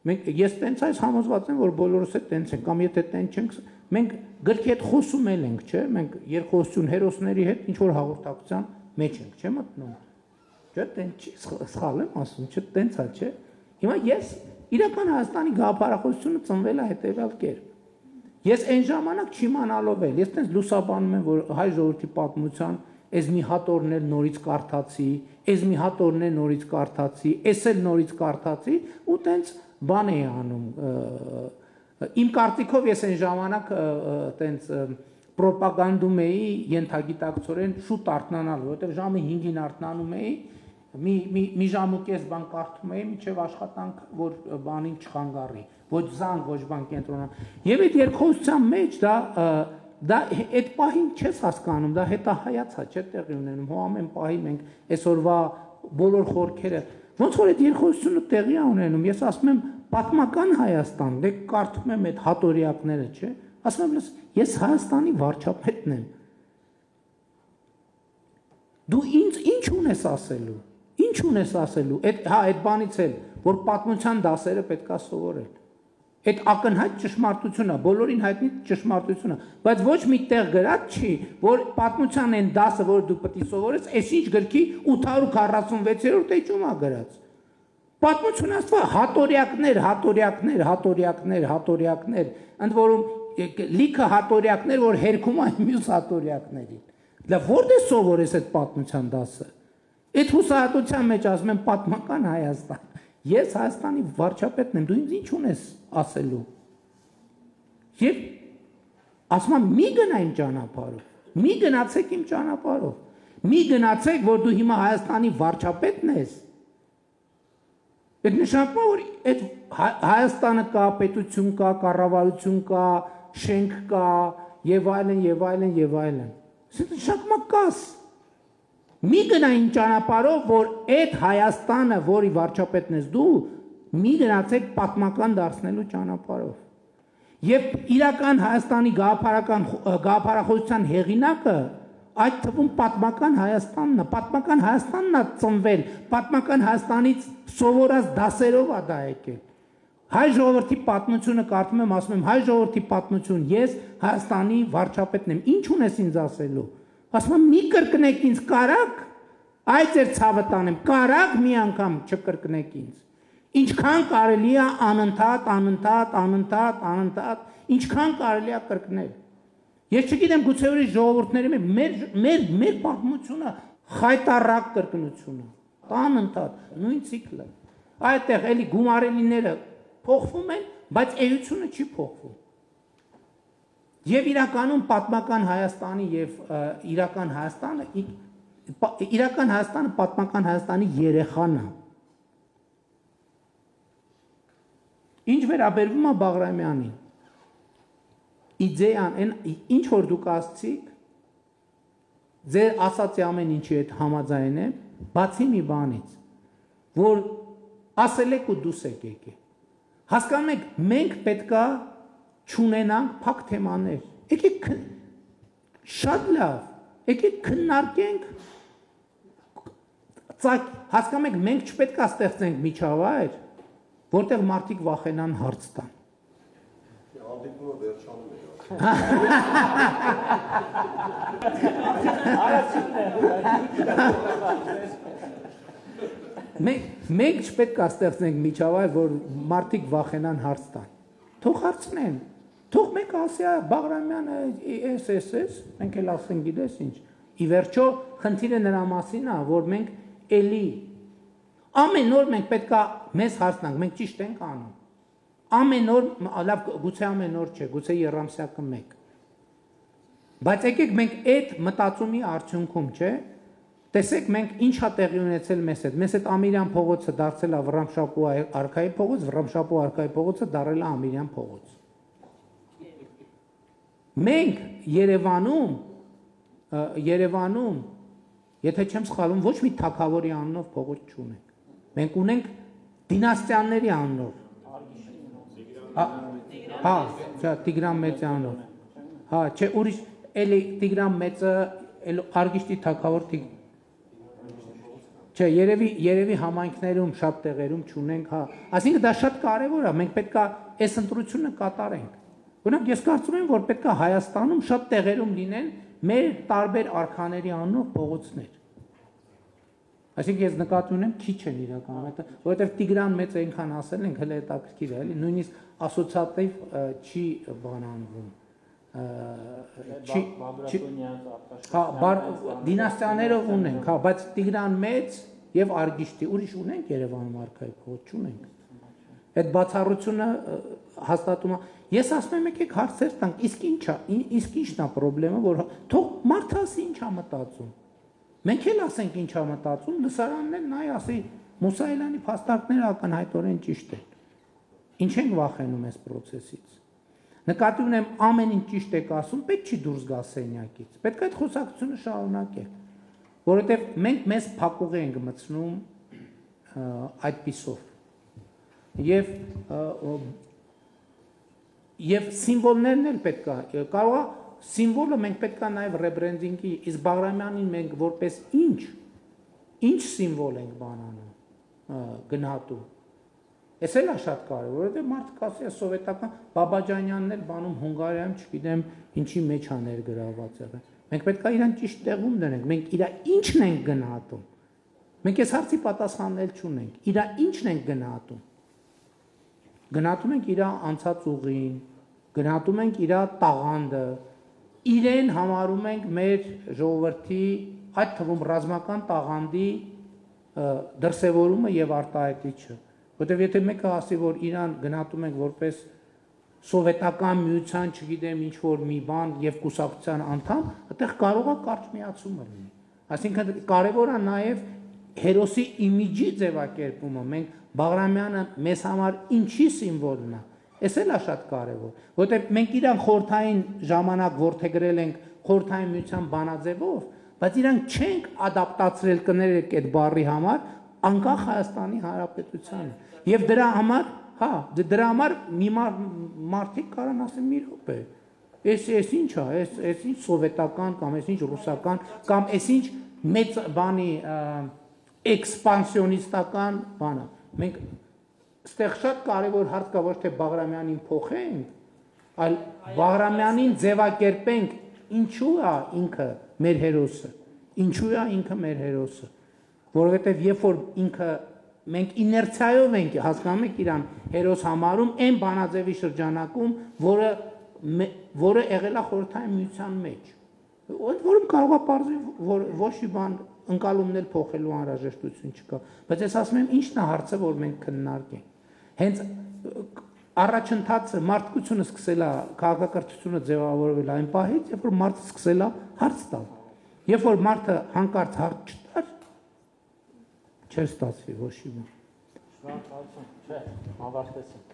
ես տենց այս համոզված եմ, որ բոլորս էլ տենց ենք, կամ եթե տենց չենք, մենք գրքի հետ խոսում ենք, չէ՞, մենք երկխոսություն հերոսների հետ ինչ որ հաղորդակցության մեջ ենք, չէ՞ մտնում։ Չէ՞, տենց չի, սխալ եմ ասում, չէ՞, տենց է, չէ՞։ Հիմա ես իրական Հայաստանի գաղափարախոսությունը ծնվել է հետևյալ կերպ։ Ես այն ժամանակ չիմանալով էլ, ես տենց լուսաբանում եմ, որ հայ ժողովրդի պատմության այս մի հատորն էլ նորից կարդացի, այս մի հատորն էլ նորից կարդացի, այս էլ նորից կարդացի ու տենց բան էի անում։ Իմ կարծիքով ես այն ժամանակ տենց պրոպագանդում էի ենթագիտակցորեն շուտ արթնանալ, որովհետև ժամը 5-ին արթնանում էի, մի ժամ ու կես բան կարդում էի, մինչև աշխատանք, որ բանին չխանգարի, ոչ զանգ, ոչ բան կենտրոնան։ Եվ այդ երկխոսության մեջ դա այդ պահին չես հասկանում, դա հետահայացա չէ տեղի ունենում, հո ամեն պահի մենք այսօրվա բոլոր խորքերը, ոնց որ այդ երկխոսությունը տեղի է ունենում, ես ասում եմ պատմական Հայաստան, դե կարդում եմ այդ հատորյակները, չէ, ասում եմ ես Հայաստանի վարչապետն եմ։ Դու ինձ ինչ ունես ասելու։ Ինչ ունես ասելու։ Այդ բանից էլ, որ պատմության դասերը պետքա սովորել։ Այդ ակնհայտ ճշմարտությունը, բոլորին հայտնի ճշմարտությունը, բայց ոչ մի տեղ գրած չի, որ պատմության այն դասը, որ դու պետք է սովորես, այսինչ գրքի 846-րդ էջում է գրած։ Պատմությունը ասવા հատորյակներ, ընդ որում լիքը հատորյակներ, որ հերքում են մյուս հատորյակներին։ Դա որտե՞ս սովորես այդ պատմության դասը։ Այդ հուսահատության մեջ ասում եմ պատմական Հայաստան։ Ես Հայաստանի վարչապետն եմ, դու ինձ ինչ ունես ասելու։ Եվ ասում եմ մի գնա իմ ճանապարհով, մի գնացեք իմ ճանապարհով, մի գնացեք, որ դու հիմա Հայաստանի վարչապետն ես։ Այդ նշանակում է, որ այդ Հայաստանը կա, պետություն կա, կառավարություն կա, շենք կա, եւ այլն, եւ այլն, եւ այլն։ Սա նշանակում է կաս։ Մի գնա իմ ճանապարհով, որ այդ Հայաստանը, որի վարչապետն ես դու, մի գնացեք պատմական դարձնելու ճանապարհով։ Եվ իրական Հայաստանի գաղափարախոսության հեղինակը այդ թվում պատմական Հայաստանն է, պատմական Հայաստանն է ծնվել, պատմական Հայաստանից սովորած դասերով է դա եկել։ Հայ ժողովրդի պատմությունը կարդում եմ, ասում եմ հայ ժողովրդի պատմություն, ես Հայաստանի վարչապետն եմ, ինչ ունես ինձ ասելու։ Ասում եմ մի կրկնեք ինձ կարակ, այ ձեր ցավը տանեմ, կարակ մի անգամ չկրկնեք ինձ։ Ինչքան կարելի է անընդհատ, ինչքան կարելի է կրկնել։ Ես չգիտեմ գուցե ուրիշ ժողովուրդների մեր պատմությունը խայտառակ կրկնությունը, անընդհատ, նույն ցիկլը։ Այդտեղ էլի գումարելիները փոխվում են, բայց էությունը չի փոխվում։ Եվ իրականում պատմական Հայաստանի եւ իրական Հայաստանը պատմական Հայաստանի երեխան է։ Ինչ վերաբերվում է Բաղրամյանին, իդեան, ինչ որ դուք ասցիք, ձեր ասացի ամեն ինչի հետ համաձայն եմ, բացի մի բանից, որ ասել եք ու դուս եք եկեք։ Հասկանում եք, մենք պետքա չունենանք փակ թեմաներ։ Եկեք շատ լավ, եկեք քննարկենք, հասկանում եք, մենք չպետք է ստեղծենք միջավայր, որտեղ մարդիկ վախենան հարց տան։ Հանդիպումը վերջանում է։ Մենք չպետք է ստեղծենք միջավայր, որ մարդիկ վախենան հարց տան։ Թող հարցնեն, թող մեկ ասի Բաղրամյանը էս, մենք էլ ասենք գիտես ինչ։ Ի վերջո խնդիրը նրա մասին է, որ մենք էլի ամեն օր մենք պետք է մեզ հարցնանք, մենք ճիշտ ենք անում։ Ամեն օր, լավ, գուցե ամեն օր չէ, գուցե երամսյակը մեկ։ Բայց եկեք մենք այդ մտածումի արդյունքում, չէ, Տեսեք, մենք ինչա տեղի ունեցել մեզ հետ։ Մեզ հետ Ամիրյան փողոցը դարձել է Վռամշապուհ արքայի փողոց, Վռամշապուհ արքայի փողոցը դարձել է Ամիրյան փողոց։ Մենք Երևանում, եթե չեմ սխալվում, ոչ մի թագավորի անունով փողոց չունենք։ Մենք ունենք դինաստիաների անունով։ Հա, Տիգրան Մեծի անունով։ Հա, չէ, ուրիշ էլի Տիգրան Մեծը Արգիշտի թագավոր Չէ, երևի համայնքներում շատ տեղերում չունենք, հա։ Այսինքն դա շատ կարևոր է, մենք պետք է այս ընտրությունը կատարենք։ Օրինակ ես կարծում եմ, որ պետք է Հայաստանում շատ տեղերում լինեն մեր տարբեր արքաների անունով փողոցներ։ Այսինքն ես նկատի ունեմ քիչ են իրականում, որովհետև Տիգրան Մեծը այնքան ասել ենք, հələ հետաքրքիր է, էլի, նույնիսկ ասոցիատիվ չի բանանվում։ Հա, դինաստիաները ունենք, հա, բայց Տիգրան Մեծ եւ Արգիշտի ուրիշ ունենք Երևանում արքայի փողոց չունենք։ Այդ բացառությունը հաստատում է։ Ես ասում եմ եկեք հարցեր տանք, իսկ ինչն է խնդրեմը, որ թող մարդը ասի ինչ է մտածում։ Մենք էլ ասենք ինչ է մտածում, լսարանն էլ նայ ասի Մուսայելյանի փաստարկները ակնհայտորեն ճիշտ են։ Ինչ ենք վախենում այս process-ից։ Նկատի ունեմ ամեն ինչ ճիշտ եք ասում, պետք չի դուրս գա սենյակից։ Պետք է այդ խոսակցությունը շարունակել, որովհետև մենք մեզ փակուղի ենք մտցնում այդպիսով։ Եվ սիմվոլներն էլ պետք է, կարող է սիմվոլը մենք պետք է նաև ռեբրենդինգի, իսկ Բաղրամյանին մենք որպես ինչ սիմվոլ ենք բանանում, գնահատում։ Էս էլ է շատ կարևոր, որովհետև մարդը կասի է սովետական Բաբաջանյանն էլ բանում Հունգարիայում, չգիտեմ, ինչի մեջ է ներգրաված եղել։ Մենք պետք է իրան ճիշտ տեղում դնենք, մենք իր ինչն ենք գնահատում։ Մենք այս հարցի պատասխաններ չունենք։ Իր ինչն ենք գնահատում։ Գնահատում ենք իր անցած ուղին, գնահատում ենք իր տաղանդը, իրեն համարում ենք մեր ժողովրդի, այդ թվում ռազմական տաղանդի դրսևորումը եւ արտահայտիչը։ Որտեւ եթե մեկը ասի, որ իրան գնահատում ենք որպես սովետական միության, չգիտեմ, ինչ որ մի բան եւ կուսակցության անդամ, այդտեղ կարող է կարճ միացումը լինի։ Այսինքն կարեւոր է նաեւ հերոսի իմիջի ձևակերպումը։ Մենք Բաղրամյանը մեզ համար ինչի սիմվոլն է։ Էս էլ է շատ կարևոր, որովհետեւ մենք իրան խորհրդային ժամանակ ворթեգրել ենք խորհրդային միության բանաձևով, բայց իրան չենք ադապտացրել կներեք այդ բառի համար անկախ Հայաստանի Հանրապետությանը։ Եվ դրա համար մի մարդիկ կարան ասեն մի րոպե։ Էս ինչ է, էս ինչ սովետական կամ էս ինչ ռուսական կամ էս ինչ մեծ բանի էքսպանսիոնիստական բանը։ Մենք այստեղ շատ կարևոր հարց կա, ոչ թե Բաղրամյանին փոխենք, այլ Բաղրամյանին ձևակերպենք, ինչու է ինքը մեր հերոսը, ինչու է ինքը մեր հերոսը, որովհետև երբ որ ինքը մենք իներցիայով ենք հասկանում եք իրան հերոս համարում այն բանաձևի շրջանակում, որը եղել է խորհրդային միության մեջ, որում կարող է պարզվել, որ ոչ մի բան ընկալումներ փոխելու անհրաժեշտություն չկա, բայց ես ասում եմ ինչն է հարցը, որ մենք քննարկենք։ Հենց առաջընթացը մարդկությունը սկսել է քաղաքակրթությունը ձևավորվել այն պահից, երբ որ մարդը սկսել է հարց տալ։ Երբ որ մարդը հանկարծ հարց չտար, չէր ստացվի ոչ մի բան։ Շնորհակալություն, չէ, ավարտեցինք։